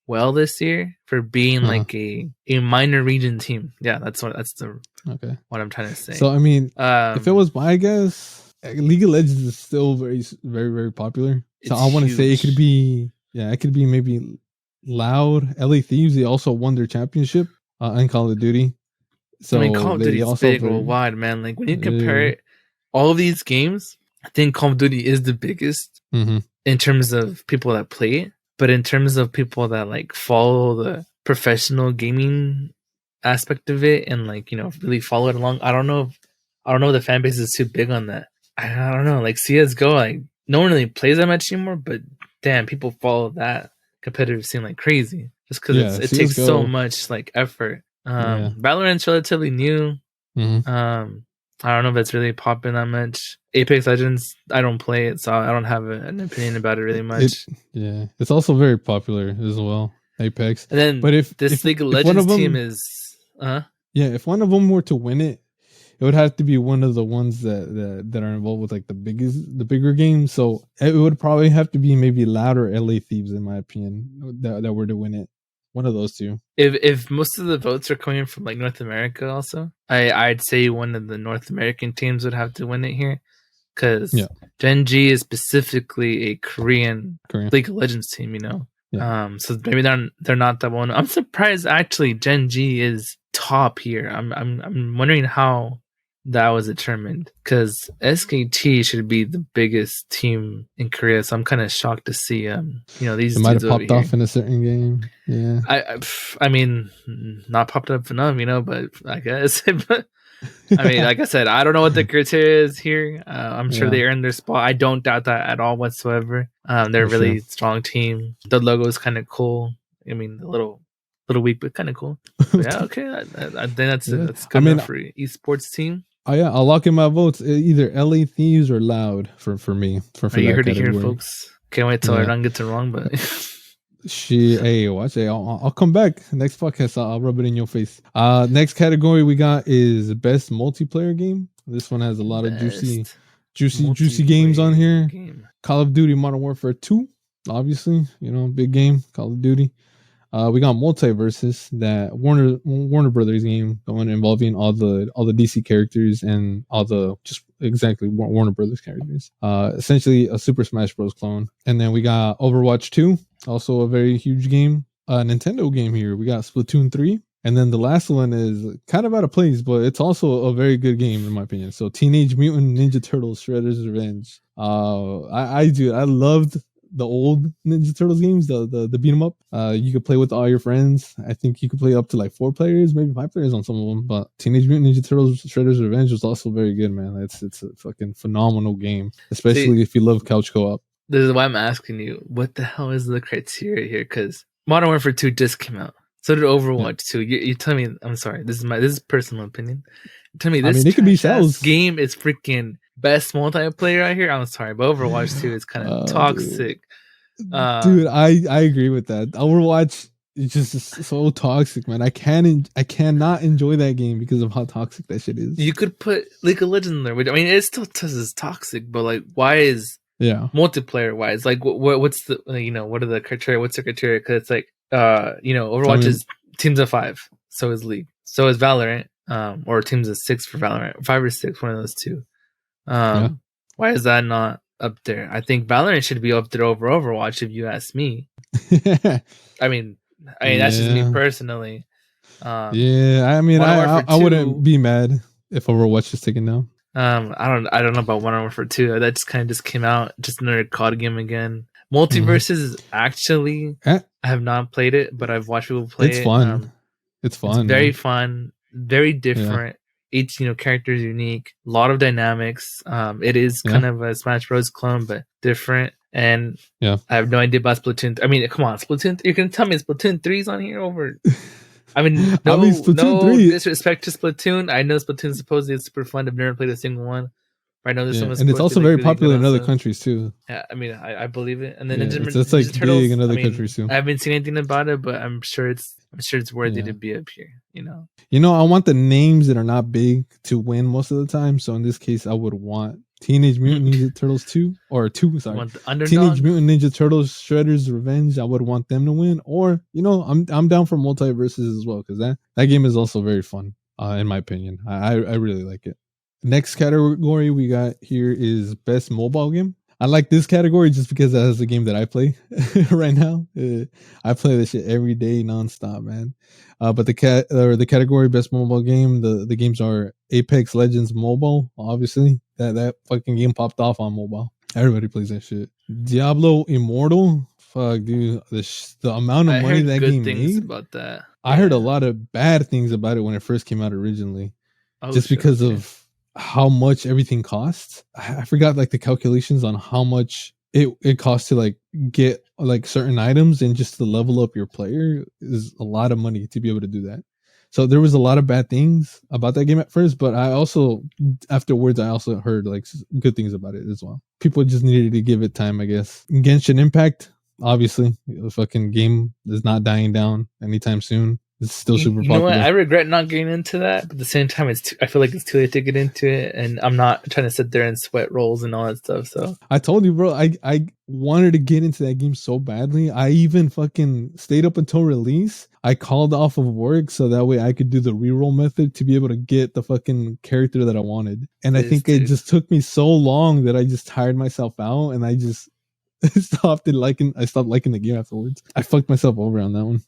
well this year for being like a minor region team. Yeah, that's what I'm trying to say. So I mean, if it was my guess, League of Legends is still very, very, very popular. So I want to say it could be maybe Loud. LA Thieves, they also won their championship in Call of Duty. So I mean, Call of Duty is big worldwide, man. Like when you compare it. All of these games, I think Call of Duty is the biggest in terms of people that play it, but in terms of people that like follow the professional gaming aspect of it and like really follow it along, I don't know if the fan base is too big on that. I don't know. Like CS:GO, like no one really plays that much anymore, but damn, people follow that competitive scene like crazy just because it takes so much like effort. Valorant's relatively new. I don't know if it's really popping that much. Apex Legends, I don't play it, so I don't have an opinion about it really much. It's also very popular as well, Apex. And then, but if League of Legends team is, if one of them were to win it, it would have to be one of the ones that are involved with like the bigger games. So it would probably have to be maybe Loud or LA Thieves, in my opinion, that were to win it. One of those two. If most of the votes are coming from like North America, also, I'd say one of the North American teams would have to win it here, because Gen G is specifically a Korean League of Legends team, so maybe they're not that one. I'm surprised actually Gen G is top here. I'm wondering how that was determined, because SKT should be the biggest team in Korea, so I'm kind of shocked to see these it might have popped off in a certain game. I mean, not popped up enough, but I guess. But I mean, like I said, I don't know what the criteria is here. I'm sure they earned their spot. I don't doubt that at all whatsoever. They're a really strong team. The logo is kind of cool. I mean, a little weak, but kind of cool. But yeah, okay. I think that's good enough for esports team. Oh yeah, I'll lock in my votes. Either LA Thieves or Loud for me. For you heard it here, folks. Can't wait till I don't get it wrong, but watch it. I'll come back next podcast. I'll rub it in your face. Next category we got is best multiplayer game. This one has a lot of juicy juicy games on here. Call of Duty Modern Warfare 2, obviously, big game. Call of Duty. We got Multiverses, that Warner Brothers game, the one involving all the DC characters and all the just exactly Warner Brothers characters. Essentially a Super Smash Bros. Clone. And then we got Overwatch 2, also a very huge game. Nintendo game here. We got Splatoon 3. And then the last one is kind of out of place, but it's also a very good game in my opinion. So Teenage Mutant Ninja Turtles Shredder's Revenge. I loved the old Ninja Turtles games, the beat 'em up. You could play with all your friends. I think you could play up to like 4 players, maybe 5 players on some of them. But Teenage Mutant Ninja Turtles Shredder's Revenge was also very good, man. It's a fucking phenomenal game, especially if you love couch co-op. This is why I'm asking you, what the hell is the criteria here? Because Modern Warfare 2 just came out. So did Overwatch 2. You tell me. I'm sorry. This is personal opinion. Tell me this. It could be sales. Game is freaking best multiplayer out here. I'm sorry, but Overwatch 2 is kind of toxic. Dude, I agree with that. Overwatch is just so toxic, man. I cannot enjoy that game because of how toxic that shit is. You could put League of Legends in there, which it still is toxic, but like, why is multiplayer wise? Like, what's the what are the criteria? What's the criteria? Because it's like Overwatch is teams of 5, so is League, so is Valorant, or teams of 6 for Valorant, 5 or 6, one of those two. Why is that not up there? I think Valorant should be up there over Overwatch, if you ask me. I mean that's just me personally. I wouldn't be mad if Overwatch is taken down. I don't know about Modern Warfare 2. That just kind of came out, just another COD game again. Multiverses is actually, I have not played it, but I've watched people play it. It's fun. It's fun. It's very fun, very different. Each character is unique. A lot of dynamics. It is kind of a Smash Bros. Clone, but different. And I have no idea about Splatoon. Come on, Splatoon. You can tell me Splatoon 3's on here over. No 3. Disrespect to Splatoon. I know Splatoon supposedly is super fun. I've never played a single one. I know this one was, and it's also very popular in other countries too. Yeah, I believe it. And then it's like Turtles, big in other countries too. I haven't seen anything about it, but I'm sure it's worthy to be up here. I want the names that are not big to win most of the time. So in this case, I would want Teenage Mutant Ninja Turtles 2 or 2. Sorry, Teenage Mutant Ninja Turtles Shredder's Revenge. I would want them to win. Or I'm down for multiverses as well, because that game is also very fun. In my opinion, I really like it. Next category we got here is best mobile game. I like this category just because that is the game that I play right now. I play this shit every day nonstop, man. But the category best mobile game, the games are Apex Legends Mobile. Obviously, that fucking game popped off on mobile. Everybody plays that shit. Diablo Immortal. Fuck, dude, the amount of money that game made. About that. I heard a lot of bad things about it when it first came out originally, because of how much everything costs. I forgot like the calculations on how much it costs to like get like certain items, and just to level up your player is a lot of money to be able to do that. So there was a lot of bad things about that game at first, but afterwards I also heard like good things about it as well. People just needed to give it time, I guess. Genshin Impact, obviously, the fucking game is not dying down anytime soon. It's still super popular. You know what? I regret not getting into that, but at the same time, I feel like it's too late to get into it, and I'm not trying to sit there and sweat rolls and all that stuff. So I told you, bro, I wanted to get into that game so badly. I even fucking stayed up until release. I called off of work so that way I could do the reroll method to be able to get the fucking character that I wanted. And I think it just took me so long that I just tired myself out, and I just stopped liking the game afterwards. I fucked myself over on that one.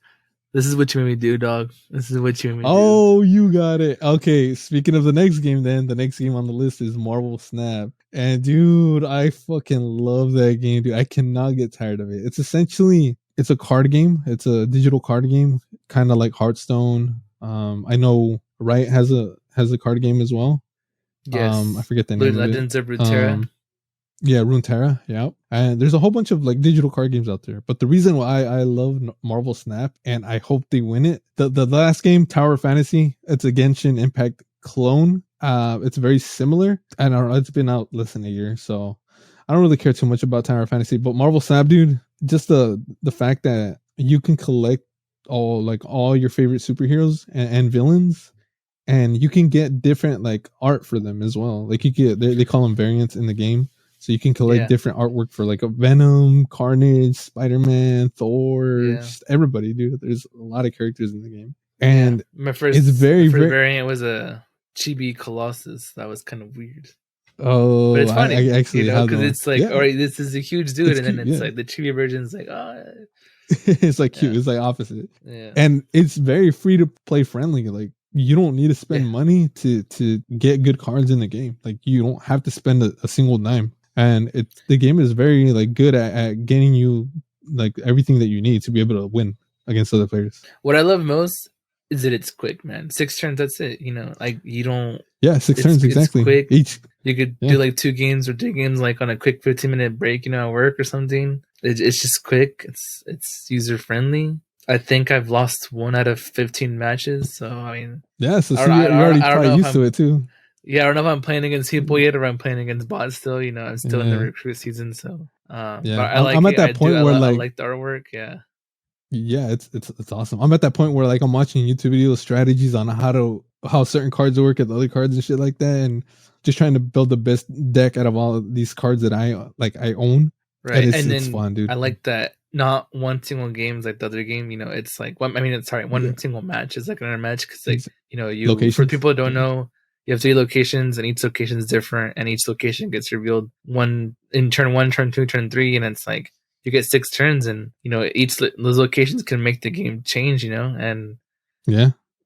This is what you made me do, dog. This is what you made me do. Oh, you got it. Okay, speaking of the next game then, the next game on the list is Marvel Snap. And dude, I fucking love that game, dude. I cannot get tired of it. It's a card game. It's a digital card game, kind of like Hearthstone. I know Riot has a card game as well. Yes. I forget the name Legends of Runeterra. Yeah, Runeterra, yeah. And there's a whole bunch of like digital card games out there. But the reason why I love Marvel Snap, and I hope they win it, the last game, Tower Fantasy, it's a Genshin Impact clone. It's very similar. I don't know, it's been out less than a year, so I don't really care too much about Tower Fantasy. But Marvel Snap, dude, just the fact that you can collect all your favorite superheroes and villains, and you can get different like art for them as well. Like you get they call them variants in the game, so you can collect different artwork for like a Venom, Carnage, Spider-Man, Thor, just everybody, dude. There's a lot of characters in the game, and my first variant was a Chibi Colossus. That was kind of weird. Oh, but it's funny, I actually, because it's like, all right, this is a huge dude, and then it's like the Chibi version is like, oh, it's like cute. It's like opposite. Yeah, and it's very free to play friendly. Like you don't need to spend money to get good cards in the game. Like you don't have to spend a single dime, and the game is very like good at getting you like everything that you need to be able to win against other players. What I love most is that it's quick, man. 6 turns, that's it. You know, like you don't. Yeah, 6 turns exactly. It's quick. You could do like 2 games or 3 games like on a quick 15-minute break, you know, at work or something. It's just quick. It's user friendly. I think I've lost 1 out of 15 matches. So I mean, so you're already probably used to it too. Yeah, I don't know if I'm playing against people yet or I'm playing against bots still. You know, I'm still in the recruit season, so but I'm at that point where I like the artwork. Yeah, it's awesome. I'm at that point where like I'm watching YouTube videos, strategies on how certain cards work at the other cards and shit like that, and just trying to build the best deck out of all of these cards that I own. Right, and it's fun, dude. I like that. Not one single game is like the other game. You know, it's like one single match is like another match because like you know for people who don't know, you have 3 locations and each location is different, and each location gets revealed in turn 1, turn 2, turn 3, and it's like you get 6 turns, and you know those locations can make the game change. You know, and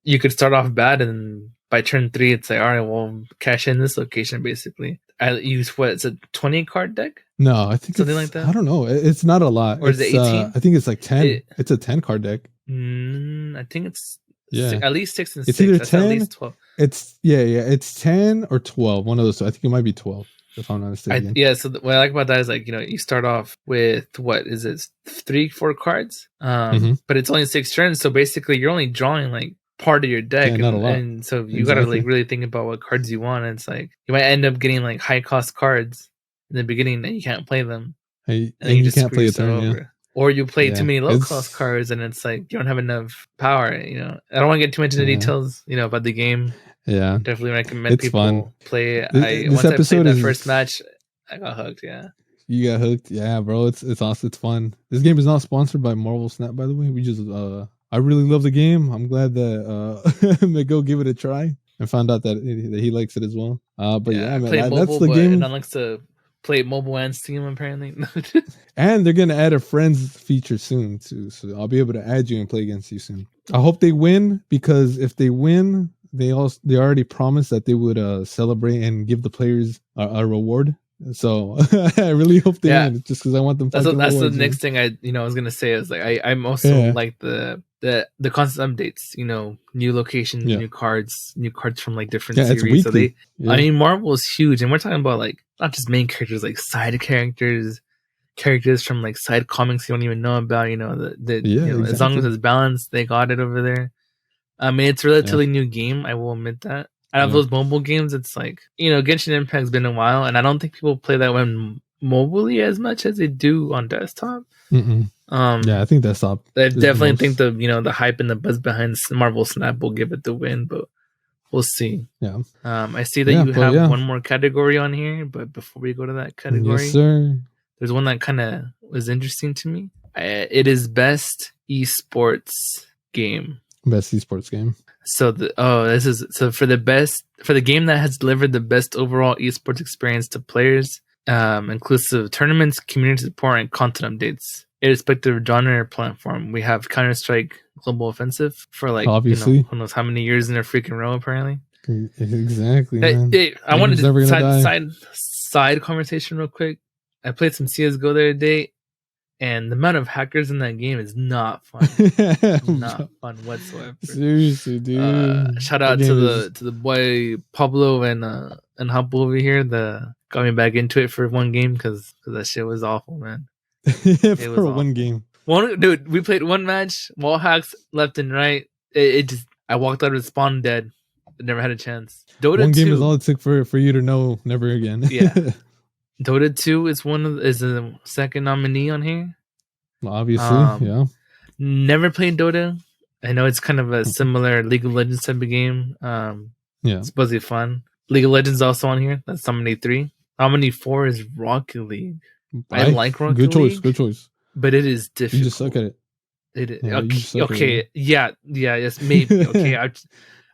you could start off bad, and by turn 3, it's like, all right, well, cash in this location basically. I use it's a 20 card deck. No, I think something like that. I don't know. It's not a lot. Or is it 18? I think it's like 10. It's a 10 card deck. I think it's at least 6 and 6. It's either That's 10. At least 12. It's It's 10 or 12. One of those two. I think it might be 12. If I'm not mistaken. So what I like about that is like, you know, you start off with what is it, 3-4 cards, but it's only 6 turns. So basically, you're only drawing like part of your deck, not a lot. And so you got to like really think about what cards you want. And it's like you might end up getting like high cost cards in the beginning, and you can't play them, and you just can't play a turn, or you play too many low cost cards, and it's like you don't have enough power. You know, I don't want to get too much into details, you know, about the game. Yeah, definitely recommend people play it. Once I played that first match, I got hooked. Yeah, you got hooked. Yeah, bro, it's awesome. It's fun. This game is not sponsored by Marvel Snap, by the way. We just I really love the game. I'm glad that Miguel gave it a try and found out that he likes it as well. But man, that's the game. And likes to play mobile and Steam apparently. And they're gonna add a friends feature soon too, so I'll be able to add you and play against you soon. I hope they win, because if they win, they already promised that they would celebrate and give the players a reward. So I really hope they win, just because I want them. That's the next thing I was gonna say is like I'm also like the constant updates. You know, new locations, new cards from like different series. So I mean, Marvel is huge, and we're talking about like not just main characters, like side characters from like side comics you don't even know about. You know, exactly. As long as it's balanced, they got it over there. I mean, it's a relatively new game. I will admit that. Out of those mobile games, it's like, you know, Genshin Impact's been a while, and I don't think people play that one mobilely as much as they do on desktop. I think desktop. I definitely think the hype and the buzz behind Marvel Snap will give it the win, but we'll see. Yeah. I see that you have one more category on here, but before we go to that category, yes, sir. There's one that kind of was interesting to me. It is best esports game. Best esports game. So for the game that has delivered the best overall esports experience to players, inclusive tournaments, community support, and content updates, irrespective of genre or platform. We have Counter-Strike Global Offensive for like obviously who knows how many years in a freaking row apparently. Exactly. Man. I wanted to side conversation real quick. I played some CS:GO the other day, and the amount of hackers in that game is not fun. Not fun whatsoever. Seriously, dude. Shout out to the boy Pablo and Hubble over here that got me back into it for one game because that shit was awful, man. It was one game. Dude, we played one match, wall hacks left and right. It just I walked out of the spawn dead. I never had a chance. Dota one 2, game is all it took for you to know never again. Yeah. Dota 2 is is the second nominee on here. Obviously, yeah. Never played Dota. I know it's kind of a similar League of Legends type of game. Yeah. It's supposed to be fun. League of Legends also on here. That's Nominee 3. Nominee 4 is Rocket League. I like Rocket League. Good choice. But it is difficult. You just suck at it. It is. Yeah, okay. Yes, maybe. Okay. I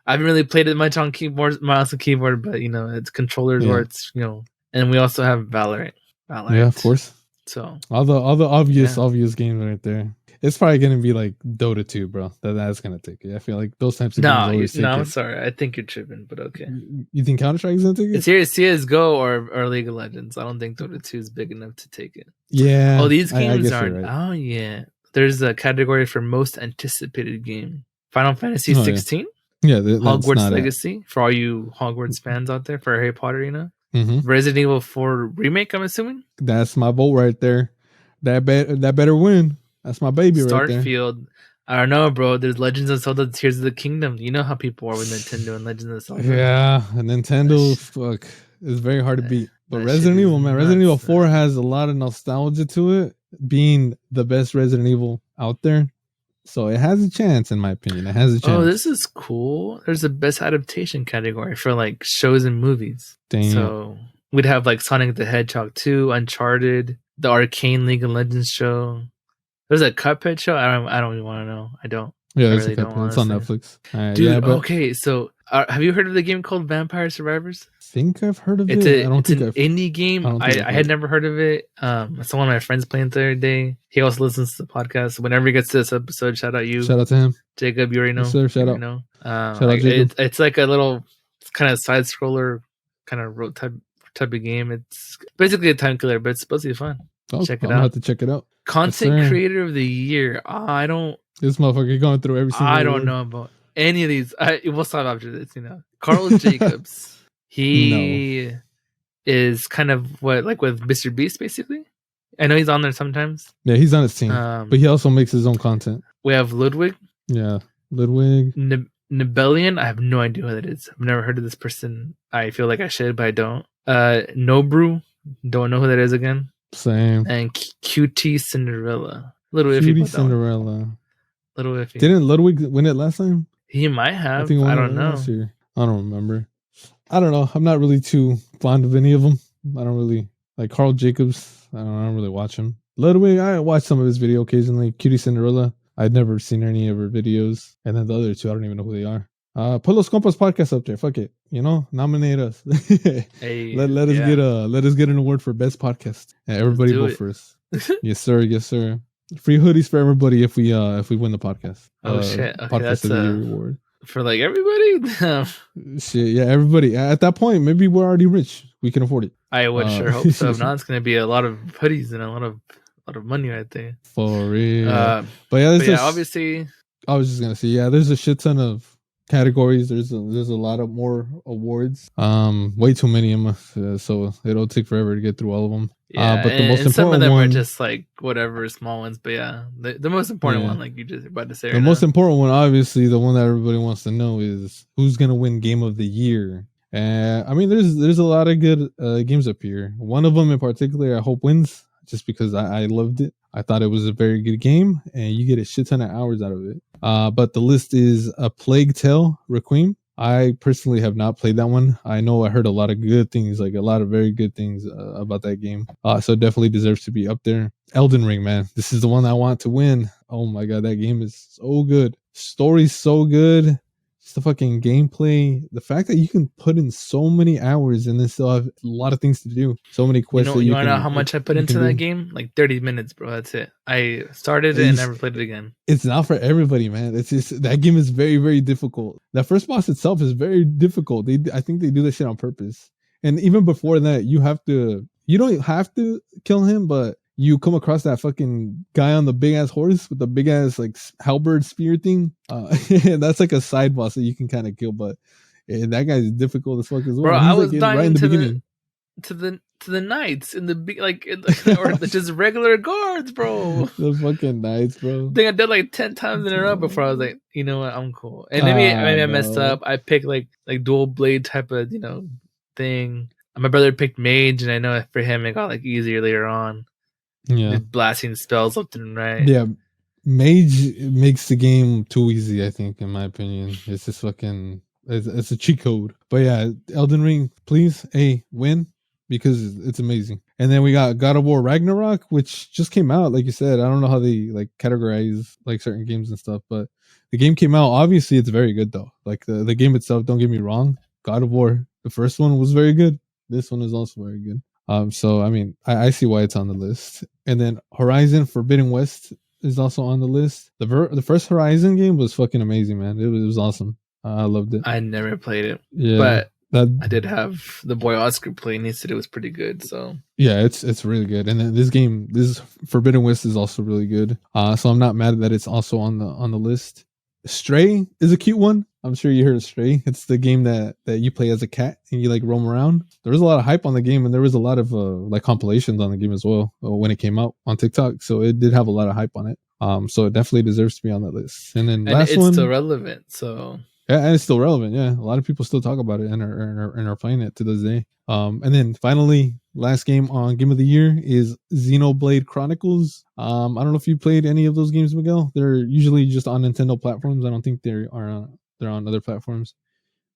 haven't really played it much on keyboard, mouse and keyboard, but it's controllers or it's and we also have Valorant. Yeah, of course. So all the obvious games right there. It's probably gonna be like Dota 2, bro. That's gonna take it. I feel like those types of games always take it. I'm sorry. I think you're tripping, but okay. You think Counter-Strike is gonna take it? It's here CS:GO or League of Legends. I don't think Dota 2 is big enough to take it. Yeah. Oh, these games aren't. Right. Oh yeah. There's a category for most anticipated game. Final Fantasy 16. Yeah, Hogwarts Legacy for all you Hogwarts fans out there for Harry Potter. Mm-hmm. Resident Evil 4 remake. I'm assuming that's my vote right there. That better win. That's my baby right there. Starfield. I don't know, bro. There's Legends of Zelda: Tears of the Kingdom. You know how people are with Nintendo and Legends of Zelda. Yeah, Nintendo, fuck, is very hard to beat. But Resident Evil, man, Resident Evil 4 has a lot of nostalgia to it, being the best Resident Evil out there. So it has a chance, in my opinion. It has a chance. Oh, this is cool. There's a best adaptation category for like shows and movies. Damn. So we'd have like Sonic the Hedgehog 2, Uncharted, the Arcane League of Legends show. There's a Cuphead show. I don't even want to know. I don't. Yeah, there's a Cuphead. It's on Netflix. Dude, okay. So have you heard of the game called Vampire Survivors? I think I've heard of it. It's an indie game. I had never heard of it. I saw one of my friends playing the other day. He also listens to the podcast. Whenever he gets to this episode, shout out you. Shout out to him. Jacob, you already know. Yes, sir, shout out. Shout out Jacob. It's like a little kind of side scroller, kind of road type of game. It's basically a time killer, but it's supposed to be fun. Oh, check it out. I'll have to check it out. Content creator of the year. I don't. This motherfucker going through every single. I don't know about any of these. We'll stop after this. Carl Jacobs. He is kind of like with Mr. Beast, basically. I know he's on there sometimes. Yeah, he's on his team, but he also makes his own content. We have Ludwig. Yeah, Ludwig. Nebelian. I have no idea who that is. I've never heard of this person. I feel like I should, but I don't. Nobru. Don't know who that is again. Same. And QT Cinderella. Little iffy. QT Cinderella. Little iffy. Didn't Ludwig win it last time? He might have. I don't know. I don't remember. I don't know. I'm not really too fond of any of them. I don't really like Carl Jacobs. I don't really watch him. Ludwig, I watch some of his video occasionally. QT Cinderella, I'd never seen any of her videos. And then the other two, I don't even know who they are. Put Los Compas Podcast up there. Fuck it. Nominate us. Hey, let us get an award for best podcast. And everybody vote for us. Yes, sir. Yes, sir. Free hoodies for everybody if we win the podcast. Oh shit! Okay, podcast that's of the year reward for like everybody. Shit, yeah, everybody. At that point, maybe we're already rich. We can afford it. I would sure hope so. If not, it's gonna be a lot of hoodies and a lot of money right there. For real. But yeah, obviously. I was just gonna say, yeah, there's a shit ton of categories. There's a lot of more awards. Way too many of them, so it'll take forever to get through all of them. Yeah, but the most important some of them one, are just like whatever small ones. But yeah, the most important one, like you just about to say, the most important one, obviously, the one that everybody wants to know is who's gonna win Game of the Year. I mean, there's a lot of good games up here. One of them in particular, I hope wins, just because I loved it. I thought it was a very good game, and you get a shit ton of hours out of it. But the list is A Plague Tale: Requiem. I personally have not played that one. I know I heard a lot of good things, like a lot of very good things about that game. So it definitely deserves to be up there. Elden Ring, man. This is the one I want to win. Oh my god, that game is so good. Story's so good. Just the fucking gameplay. The fact that you can put in so many hours and then still have a lot of things to do. So many quests. You want to know how much I put into that game? Like 30 minutes, bro. That's it. I started it and never played it again. It's not for everybody, man. It's just that game is very, very difficult. That first boss itself is very difficult. I think they do this shit on purpose. And even before that, you don't have to kill him, but you come across that fucking guy on the big ass horse with the big ass like halberd spear thing. That's like a side boss that you can kind of kill, but that guy's difficult as fuck as well. Bro, I was dying right in the beginning. To the knights in the or just regular guards, bro. The fucking knights, bro. I think I did like 10 times in a row before I was like, you know what, I'm cool. And maybe I messed up. I picked like dual blade type of thing. My brother picked mage, and I know for him it got like easier later on. Yeah, blasting spells left and right. Yeah, mage makes the game too easy. I think, in my opinion, it's just fucking It's a cheat code. But yeah, Elden Ring, please, win, because it's amazing. And then we got God of War Ragnarok, which just came out. Like you said, I don't know how they like categorize like certain games and stuff, but the game came out. Obviously, it's very good though. Like the game itself, don't get me wrong. God of War, the first one was very good. This one is also very good. So I mean, I see why it's on the list. And then Horizon Forbidden West is also on the list. The first Horizon game was fucking amazing, man. It was awesome. I loved it. I never played it. Yeah, but I did have the boy Oscar play, and he said it was pretty good. So yeah, it's really good. And then this Forbidden West is also really good. So I'm not mad that it's also on the list. Stray is a cute one. I'm sure you heard of Stray. It's the game that you play as a cat and you like roam around. There was a lot of hype on the game, and there was a lot of like compilations on the game as well when it came out on TikTok. So it did have a lot of hype on it. So it definitely deserves to be on that list. And then last it's one, still relevant. So yeah, and it's still relevant. Yeah, a lot of people still talk about it and are playing it to this day. And then finally, last game on Game of the Year is Xenoblade Chronicles. I don't know if you played any of those games, Miguel. They're usually just on Nintendo platforms. I don't think they're on other platforms.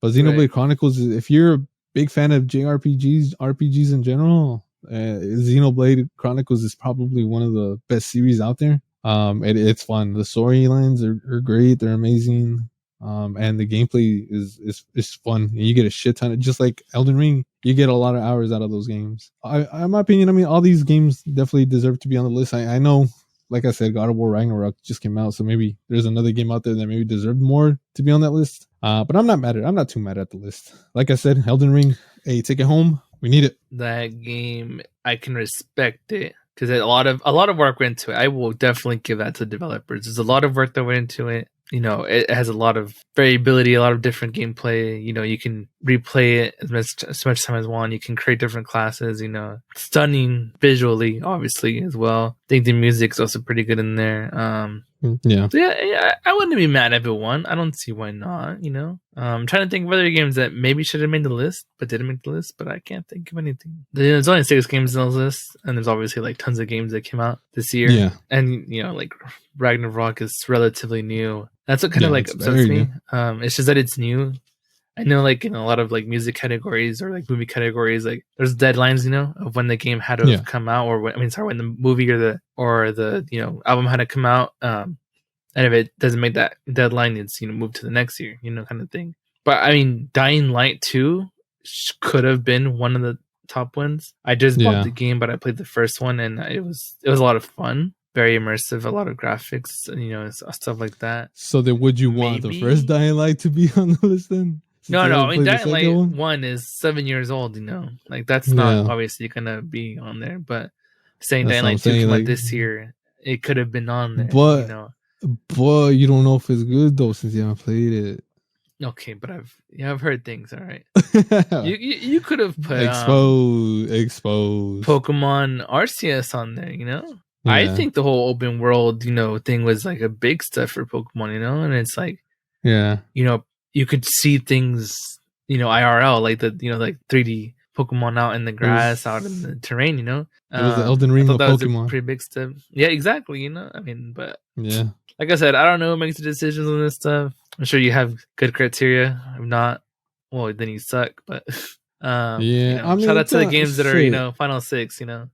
But Xenoblade Chronicles, if you're a big fan of RPGs in general, Xenoblade Chronicles is probably one of the best series out there. It's fun. The storylines are great. They're amazing. And the gameplay is fun. You get a shit ton of, just like Elden Ring, you get a lot of hours out of those games. In my opinion, I mean, all these games definitely deserve to be on the list. I know, like I said, God of War Ragnarok just came out, so maybe there's another game out there that maybe deserved more to be on that list. But I'm not mad at it. I'm not too mad at the list. Like I said, Elden Ring, hey, take it home. We need it. That game, I can respect it because a lot of work went into it. I will definitely give that to the developers. There's a lot of work that went into it. You know, it has a lot of variability, a lot of different gameplay. You know, you can replay it as much time as one. You can create different classes. You know, stunning visually, obviously, as well. I think the music's also pretty good in there. Yeah. So yeah, I wouldn't be mad if it won. I don't see why not. You know, I'm trying to think of other games that maybe should have made the list but didn't make the list. But I can't think of anything. There's only 6 games on the list, and there's obviously like tons of games that came out this year. Yeah, and you know, like Ragnarok is relatively new. That's what kind of like upsets me. It's just that it's new. I know, like in a lot of like music categories or like movie categories, like there's deadlines, you know, of when the game had to have come out, or when the movie or the you know album had to come out. And if it doesn't make that deadline, it's, you know, moved to the next year, you know, kind of thing. But I mean, Dying Light 2 could have been one of the top ones. I just bought the game, but I played the first one, and it was a lot of fun. Very immersive, a lot of graphics, you know, stuff like that. So then, would you want the first Dying Light to be on the list then? No. I mean, Dying Light 1 is 7 years old. You know, like that's not obviously gonna be on there. But saying Dying Light 2 came out this year, it could have been on there. But you know, you don't know if it's good though since you haven't played it. Okay, but I've heard things. All right, you could have put Expose Pokemon Arceus on there. You know. Yeah. I think the whole open world, you know, thing was like a big step for Pokemon, you know, and it's like, you know, you could see things, you know, IRL, like the, you know, like 3D Pokemon out in the grass, out in the terrain, you know. It was the Elden Ring of Pokemon. Was a pretty big step. Yeah, exactly. You know, I mean, but yeah, like I said, I don't know who makes the decisions on this stuff. I'm sure you have good criteria. If not, well, then you suck. But you know, I mean, shout out to the games that are, you know, Final 6. You know,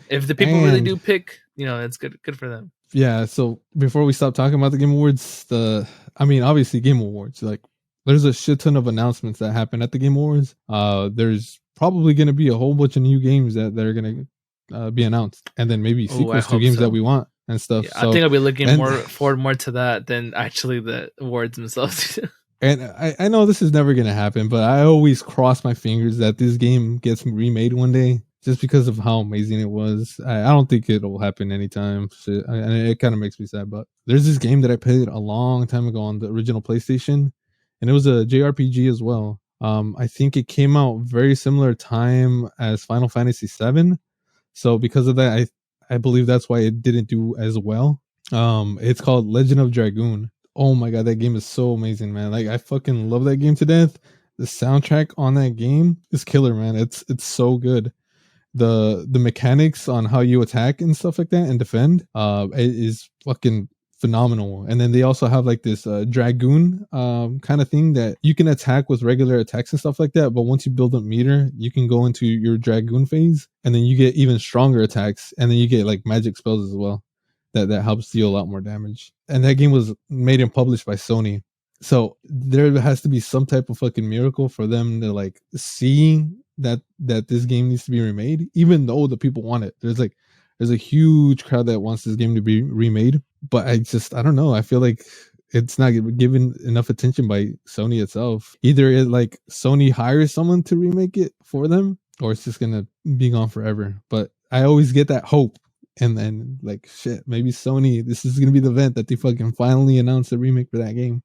if the people really do pick, you know, it's good for them. Yeah. So before we stop talking about the Game Awards, obviously Game Awards, like there's a shit ton of announcements that happen at the Game Awards. There's probably going to be a whole bunch of new games that are going to be announced, and then maybe sequels to games that we want and stuff. Yeah, so, I think I'll be looking forward more to that than actually the awards themselves. And I know this is never going to happen, but I always cross my fingers that this game gets remade one day. Just because of how amazing it was. I don't think it'll happen anytime. And it kind of makes me sad. But there's this game that I played a long time ago on the original PlayStation, and it was a JRPG as well. I think it came out very similar time as Final Fantasy VII. So because of that, I believe that's why it didn't do as well. It's called Legend of Dragoon. Oh my god, that game is so amazing, man. Like I fucking love that game to death. The soundtrack on that game is killer, man. It's so good. The mechanics on how you attack and stuff like that and defend, it is fucking phenomenal. And then they also have like this dragoon kind of thing that you can attack with regular attacks and stuff like that. But once you build up meter, you can go into your dragoon phase, and then you get even stronger attacks, and then you get like magic spells as well. That helps deal a lot more damage. And that game was made and published by Sony. So there has to be some type of fucking miracle for them to like see that this game needs to be remade, even though the people want it. There's a huge crowd that wants this game to be remade, but I don't know. I feel like it's not given enough attention by Sony itself. Either Sony hires someone to remake it for them, or it's just gonna be gone forever. But I always get that hope. And then like shit, maybe Sony, this is gonna be the event that they fucking finally announce the remake for that game.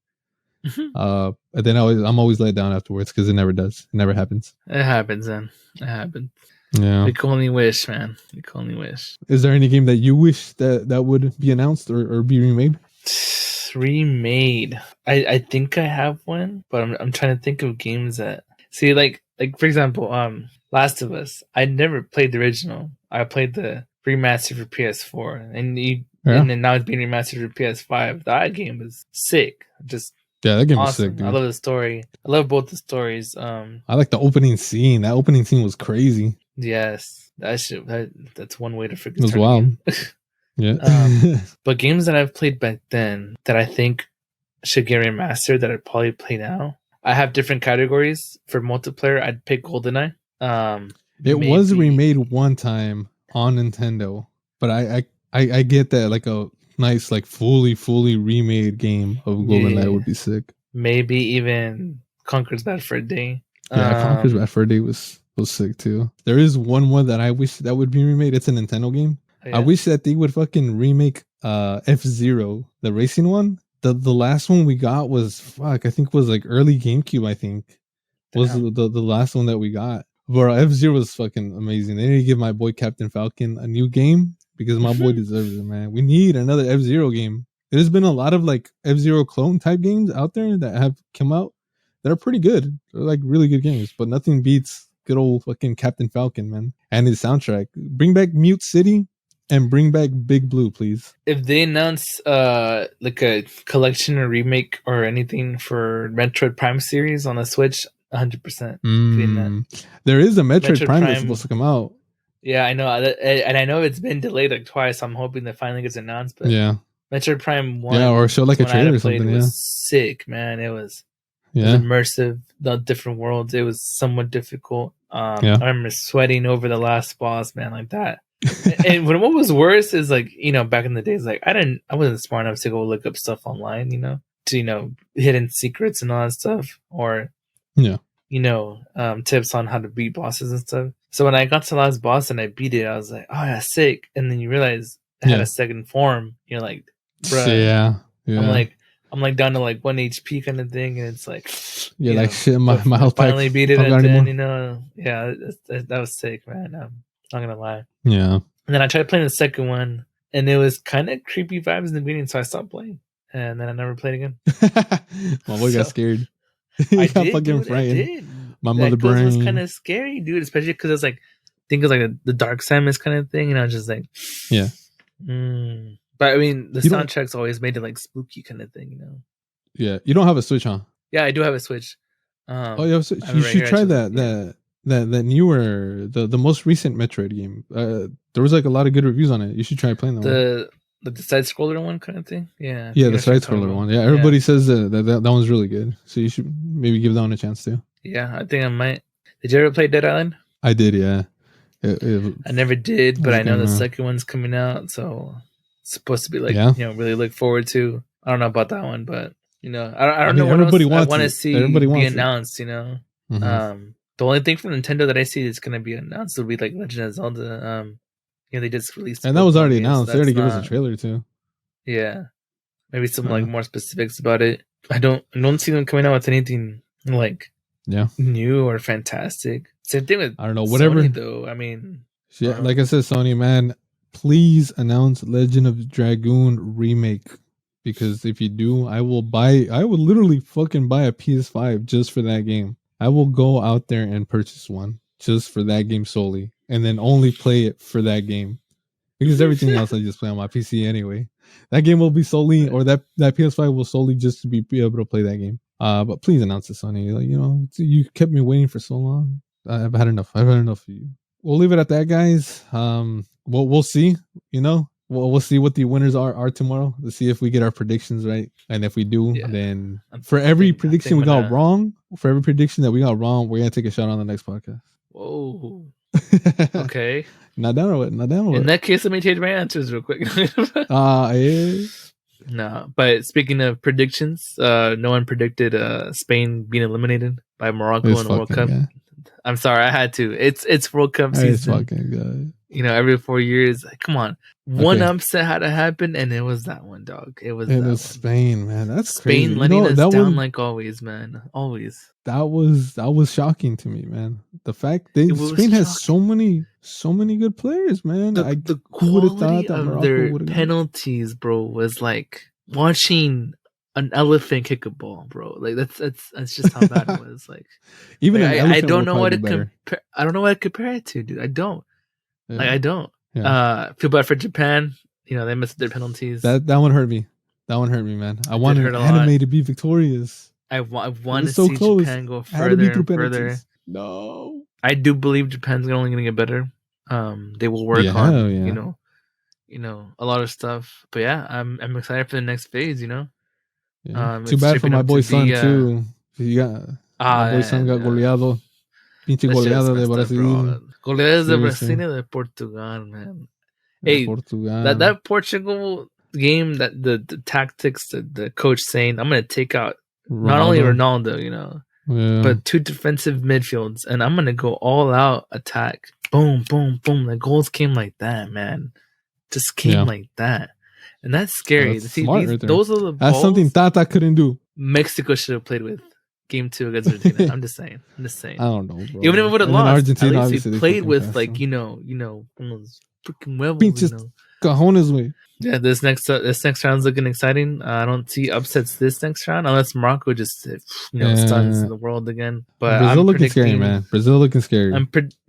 And then I'm always let down afterwards because it never does. It never happens. It happens, then. It happens. Yeah. We can only wish, man. We can only wish. Is there any game that you wish that would be announced or be remade? Remade. I think I have one, but I'm trying to think of games that see like for example, Last of Us. I never played the original. I played the remastered for PS4, and then now it's being remastered for PS5. That game was sick. Just that game awesome. was sick, dude. I love the story. I love both the stories. I like the opening scene. That opening scene was crazy. Yes, that's one way to forget. It was wild. Yeah. But games that I've played back then that I think should get remastered that I'd probably play now. I have different categories for multiplayer. I'd pick GoldenEye. It was remade one time on Nintendo, but I get that like a nice like fully remade game of GoldenEye would be sick. Maybe even Conker's Bad Fur Day. Yeah, Conker's Bad Fur Day was sick too. There is one more that I wish that would be remade. It's a Nintendo game. Yeah. I wish that they would fucking remake F-Zero, the racing one. The last one we got was I think was like early GameCube. I think was the last one that we got. But F-Zero was fucking amazing. They need to give my boy Captain Falcon a new game because my boy deserves it, man. We need another F-Zero game. There's been a lot of like F-Zero clone type games out there that have come out that are pretty good. They're like really good games, but nothing beats good old fucking Captain Falcon, man. And his soundtrack. Bring back Mute City and bring back Big Blue, please. If they announce like a collection or remake or anything for Metroid Prime series on the Switch, 100%. There is a Metroid Prime that's supposed to come out. Yeah, I know, and I know it's been delayed like twice. I'm hoping that finally gets announced. But yeah, Metroid Prime 1, or show like a trailer or something. It was sick, man. It was immersive, the different worlds. It was somewhat difficult. I remember sweating over the last boss, man, like that. And what was worse is like, back in the days, like I wasn't smart enough to go look up stuff online, to hidden secrets and all that stuff, or tips on how to beat bosses and stuff. So when I got to the last boss and I beat it, I was like, oh yeah, sick. And then you realize it had a second form. You're like, bruh. Yeah. I'm like down to like 1 HP kind of thing, and it's like, like shit. My health finally beat it, and then that was sick, man. I'm not gonna lie. Yeah. And then I tried playing the second one, and it was kind of creepy vibes in the beginning, so I stopped playing, and then I never played again. My boy got scared. I did. My mother brain was kind of scary, dude. Especially because it's like, I think it's like the Dark Samus kind of thing, and I was just like, yeah. But I mean, the soundtrack's always made it like spooky kind of thing, Yeah, you don't have a Switch, huh? Yeah, I do have a Switch. You have a Switch. You should try that newer, the most recent Metroid game. There was like a lot of good reviews on it. You should try playing that one. The side scroller one kind of thing. Yeah. Yeah, the side scroller one. Yeah, everybody says that one's really good. So you should maybe give that one a chance too. Yeah, I think I might. Did you ever play Dead Island? I did, yeah. I never did, but I know the second one's coming out, so it's supposed to be like really look forward to. I don't know about that one, but I don't know what everybody else wants I want to see be announced. Mm-hmm. The only thing from Nintendo that I see that's going to be announced will be like Legend of Zelda. They just released, and that was already announced. They already gave us a trailer too. Yeah, maybe some like more specifics about it. I don't see them coming out with anything like new or fantastic. Same thing with whatever. Sony, though. I mean, like I said, Sony, man, please announce Legend of Dragoon remake, because if you do, I will literally fucking buy a PS5 just for that game. I will go out there and purchase one just for that game solely, and then only play it for that game. because everything else I just play on my PC anyway. That game will be solely, or that PS5 will solely just to be able to play that game. But please announce it, Sony. Like, you kept me waiting for so long. I've had enough. I've had enough of you. We'll leave it at that, guys. We'll see. We'll see what the winners are tomorrow to see if we get our predictions right, and if we do, then for every prediction we got wrong, we're gonna take a shot on the next podcast. Whoa. Okay. Not down with it. In that case, let me change my answers real quick. Yeah. No, but speaking of predictions, no one predicted Spain being eliminated by Morocco in the World Cup. Yeah. I'm sorry, I had to. It's World Cup season. It's fucking good. Every 4 years. Come on. One upset had to happen, and it was that one, dog. It was Spain, man. That's Spain crazy. letting us down like always, man. Always. That was shocking to me, man. The fact that Spain has so many good players, man. The quality of their penalties, bro, was like watching an elephant kick a ball, bro. Like that's just how bad it was. Like even I don't know what to compare. I don't know what to compare it to, dude. I don't. Yeah. Like I don't. Yeah. Feel bad for Japan. They missed their penalties. That one hurt me. That one hurt me, man. I wanted anime to be victorious. I want to see close. Japan go further and further. No, I do believe Japan's only going to get better. They will work on a lot of stuff. But yeah, I'm excited for the next phase. Yeah. Too bad for my boy Son too. My boy Son got goleado. Pinche goleada de Brasil. Goleadas de Brasil y de Portugal, man. Hey, that Portugal game, that the tactics that the coach saying, I'm going to take out not only Ronaldo, but 2 defensive midfields, and I'm going to go all out attack. Boom, boom, boom. The goals came like that, man. Just came like that. And that's scary. That's See, those are the balls that's something Tata couldn't do. Mexico should have played with. Game 2 against Argentina. I'm just saying. I don't know, bro. Even if it would have lost, Argentina, at least he played with one of those freaking huevos, cojones, way. Yeah, this next round's looking exciting. I don't see upsets this next round unless Morocco just stuns the world again. But Brazil looking scary, man. Brazil looking scary. I'm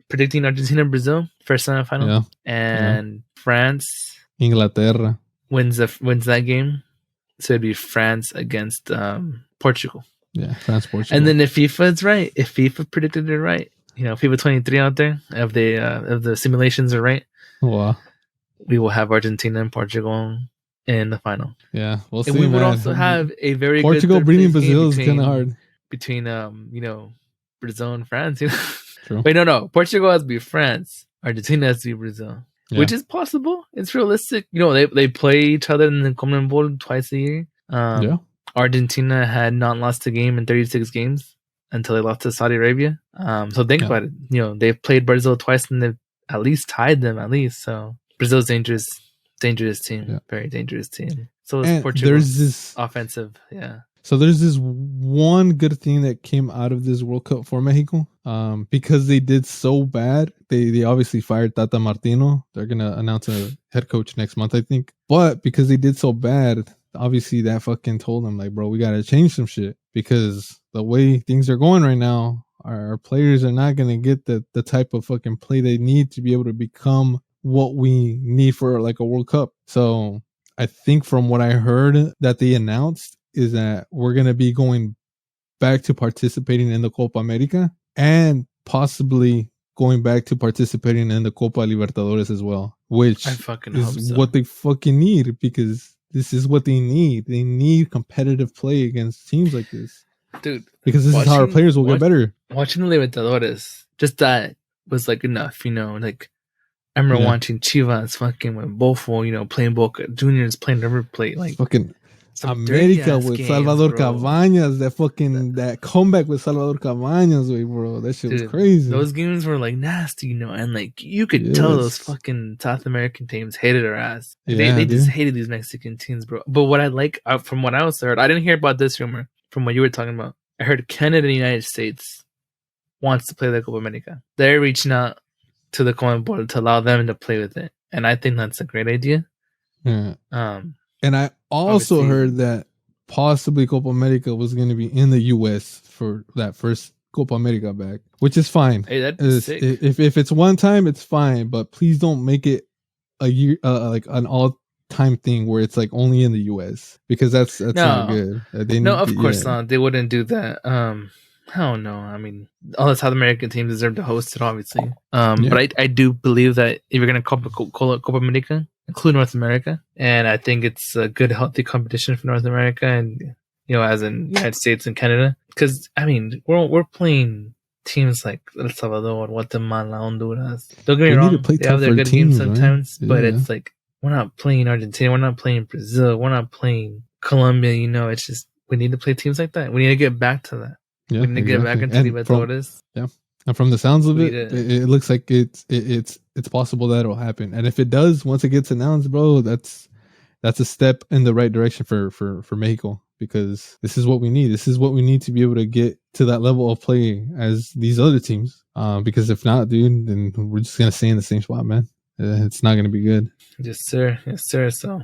predicting Argentina, Brazil first semifinal, and France, Inglaterra wins that game. So it'd be France against Portugal. Yeah, France, Portugal. And then if FIFA predicted it right, FIFA 23 out there, if the simulations are right, wow, we will have Argentina and Portugal in the final. Yeah, we'll see. And we would also have a very Portugal good beating Brazil is kind of hard between Brazil and France. True. Wait, no, Portugal has to be France, Argentina has to be Brazil, which is possible. It's realistic. They play each other in the Common Bowl twice a year. Argentina had not lost a game in 36 games until they lost to Saudi Arabia. So think about it. They've played Brazil twice and they've at least tied them at least. So Brazil's dangerous team, very dangerous team. So is Portugal. There's this offensive, So there's this one good thing that came out of this World Cup for Mexico. Because they did so bad, they obviously fired Tata Martino. They're gonna announce a head coach next month, I think. But because they did so bad, obviously that fucking told them, like, bro, we gotta change some shit, because the way things are going right now, our players are not gonna get the type of fucking play they need to be able to become what we need for like a World Cup. So I think from what I heard that they announced is that we're gonna be going back to participating in the Copa America and possibly going back to participating in the Copa Libertadores as well, which is what they fucking need, because this is what they need. They need competitive play against teams like this. Dude. Because this is how our players will get better. Watching the Libertadores, just that was like enough, Like, I remember watching Chivas fucking with Bofo, playing Boca Juniors, playing River Plate. Like, fucking America with games, Salvador Cabañas. That comeback with Salvador Cabañas, bro. That shit was crazy. Those games were like nasty, and like you could tell those fucking South American teams hated our ass. They just hated these Mexican teams, bro. But what I like, from what I heard, I didn't hear about this rumor from what you were talking about. I heard Canada and the United States wants to play the Copa America. They're reaching out to the Common Board to allow them to play with it, and I think that's a great idea. Yeah. And I also heard that possibly Copa America was going to be in the U.S. for that first Copa America back, which is fine. Hey, that's sick. If it's one time, it's fine, but please don't make it a year, like an all-time thing where it's like only in the U.S. because that's not good. Of course not. They wouldn't do that. I don't know. I mean, all the South American teams deserve to host it, obviously. But I do believe that if you're going to Copa America, include North America, and I think it's a good, healthy competition for North America, and as in United States and Canada, because I mean, we're playing teams like El Salvador, Guatemala, Honduras. Don't get me wrong, they have their good games sometimes, right? But it's like we're not playing Argentina, we're not playing Brazil, we're not playing Colombia. It's just we need to play teams like that. We need to get back to that. Yeah, we need to get back into Libertadores. Yeah, and from the sounds of it looks like it's possible that it'll happen. And if it does, once it gets announced, bro, that's a step in the right direction for Mexico, because this is what we need. This is what we need to be able to get to that level of play as these other teams. Because if not, dude, then we're just gonna stay in the same spot, man. It's not gonna be good. Yes, sir. Yes, sir. So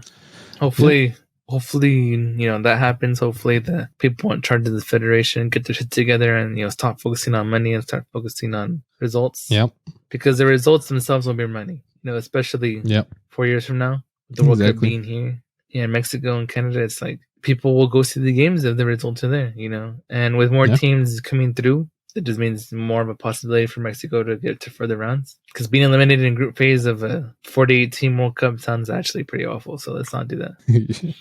hopefully, that happens. Hopefully the people in charge of the federation get their shit together and, stop focusing on money and start focusing on results. Yep. Because the results themselves will be money, especially 4 years from now, the World Cup being here. Yeah, Mexico and Canada, it's like people will go see the games if the results are there, and with more teams coming through, it just means more of a possibility for Mexico to get to further rounds. Because being eliminated in group phase of a 48-team World Cup sounds actually pretty awful. So let's not do that.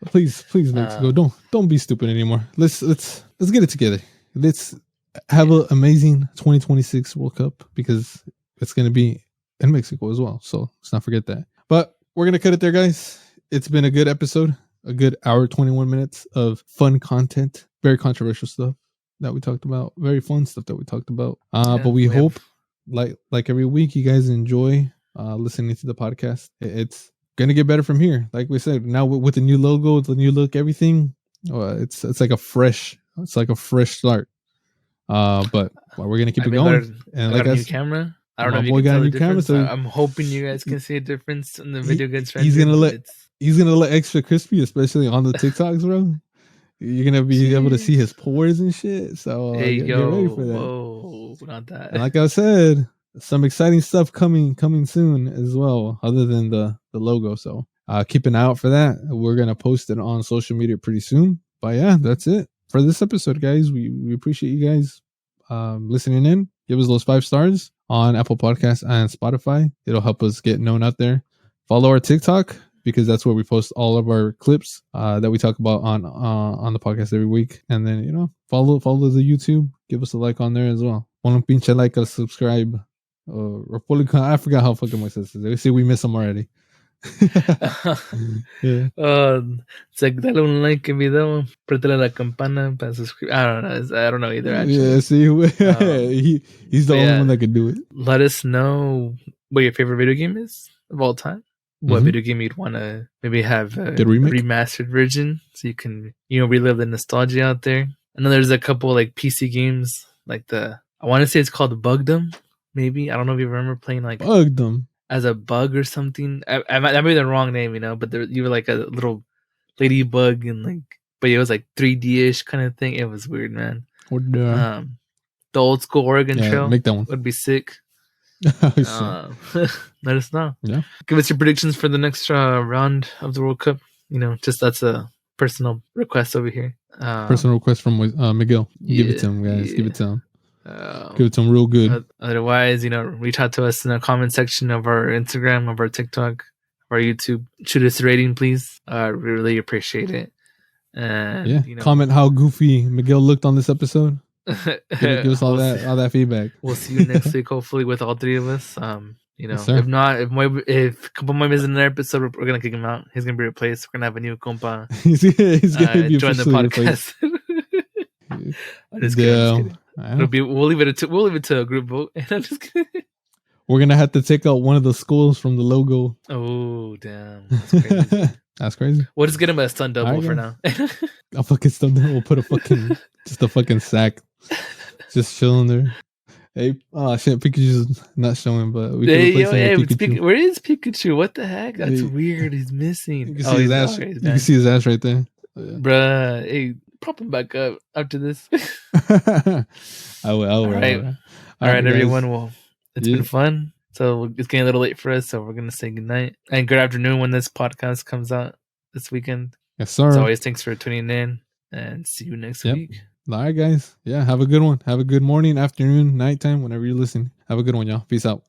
Please, Mexico, don't be stupid anymore. Let's get it together. Let's have an amazing 2026 World Cup, because it's going to be in Mexico as well. So let's not forget that. But we're going to cut it there, guys. It's been a good episode, a good hour, 21 minutes of fun content, very controversial stuff that we talked about, very fun stuff that we talked about. But we hope, like every week, you guys enjoy listening to the podcast. It's gonna get better from here. Like we said, now with the new logo, the new look, everything, it's like a fresh start. But we're gonna keep it going. And like a new camera. I don't know if you can tell the difference. So I'm hoping you guys can see a difference in the video gets rendered. He's gonna look extra crispy, especially on the TikToks, bro. You're gonna be able to see his pores and shit. So get ready for that. Whoa, not that. And like I said, some exciting stuff coming soon as well, other than the logo. So keep an eye out for that. We're gonna post it on social media pretty soon. But yeah, that's it for this episode, guys. We appreciate you guys listening in. Give us those 5 stars on Apple Podcasts and Spotify. It'll help us get known out there. Follow our TikTok, because that's where we post all of our clips that we talk about on the podcast every week. And then, follow the YouTube. Give us a like on there as well. One pinche like or subscribe. Or I forgot how fucking much this is. They say we miss them already. Yeah. It's like dale un like el video, apretale la campana para subscribe. I don't know either, actually. Yeah, see, he's the only one that can do it. Let us know what your favorite video game is of all time. What video game you'd want to maybe have a remastered version, so you can relive the nostalgia out there. I know there's a couple like PC games, like I want to say it's called Bugdom. Maybe, I don't know if you remember playing like Bugdom as a bug or something. I might be the wrong name, but you were like a little ladybug and but it was like 3D-ish kind of thing. It was weird, man. The old school Oregon Trail make that one. Would be sick. Let us know. Yeah. Give us your predictions for the next round of the World Cup. Just that's a personal request over here. Personal request from Miguel. Give it to him, guys. Give it to him. Give it to him real good. Otherwise, reach out to us in the comment section of our Instagram, of our TikTok, of our YouTube. Shoot us a rating, please. We really appreciate it. And comment how goofy Miguel looked on this episode. Give us all that feedback. We'll see you next week, hopefully, with all 3 of us. Yes, if not, if Compa Moy is in another episode, we're gonna kick him out. He's gonna be replaced. We're gonna have a new compa. he's gonna be join the podcast. I'm just kidding. We'll leave it to a group vote. I'm just kidding. We're gonna have to take out one of the skulls from the logo. Oh damn, that's crazy. That's crazy. We'll just get him a stunt double for now. A fucking stunt double. We'll put a fucking sack, just chilling there. Hey, shit, Pikachu's not showing, but we can Pikachu. Where is Pikachu? What the heck? That's weird. He's missing. You can see his ass. You can see his ass right there. Bruh, hey, prop him back up after this. I will. All right, everyone. Well, it's been fun. So it's getting a little late for us, so we're going to say goodnight. And good afternoon when this podcast comes out this weekend. Yes, sir. As always, thanks for tuning in, and see you next week. All right, guys. Yeah, have a good one. Have a good morning, afternoon, nighttime, whenever you're listening. Have a good one, y'all. Peace out.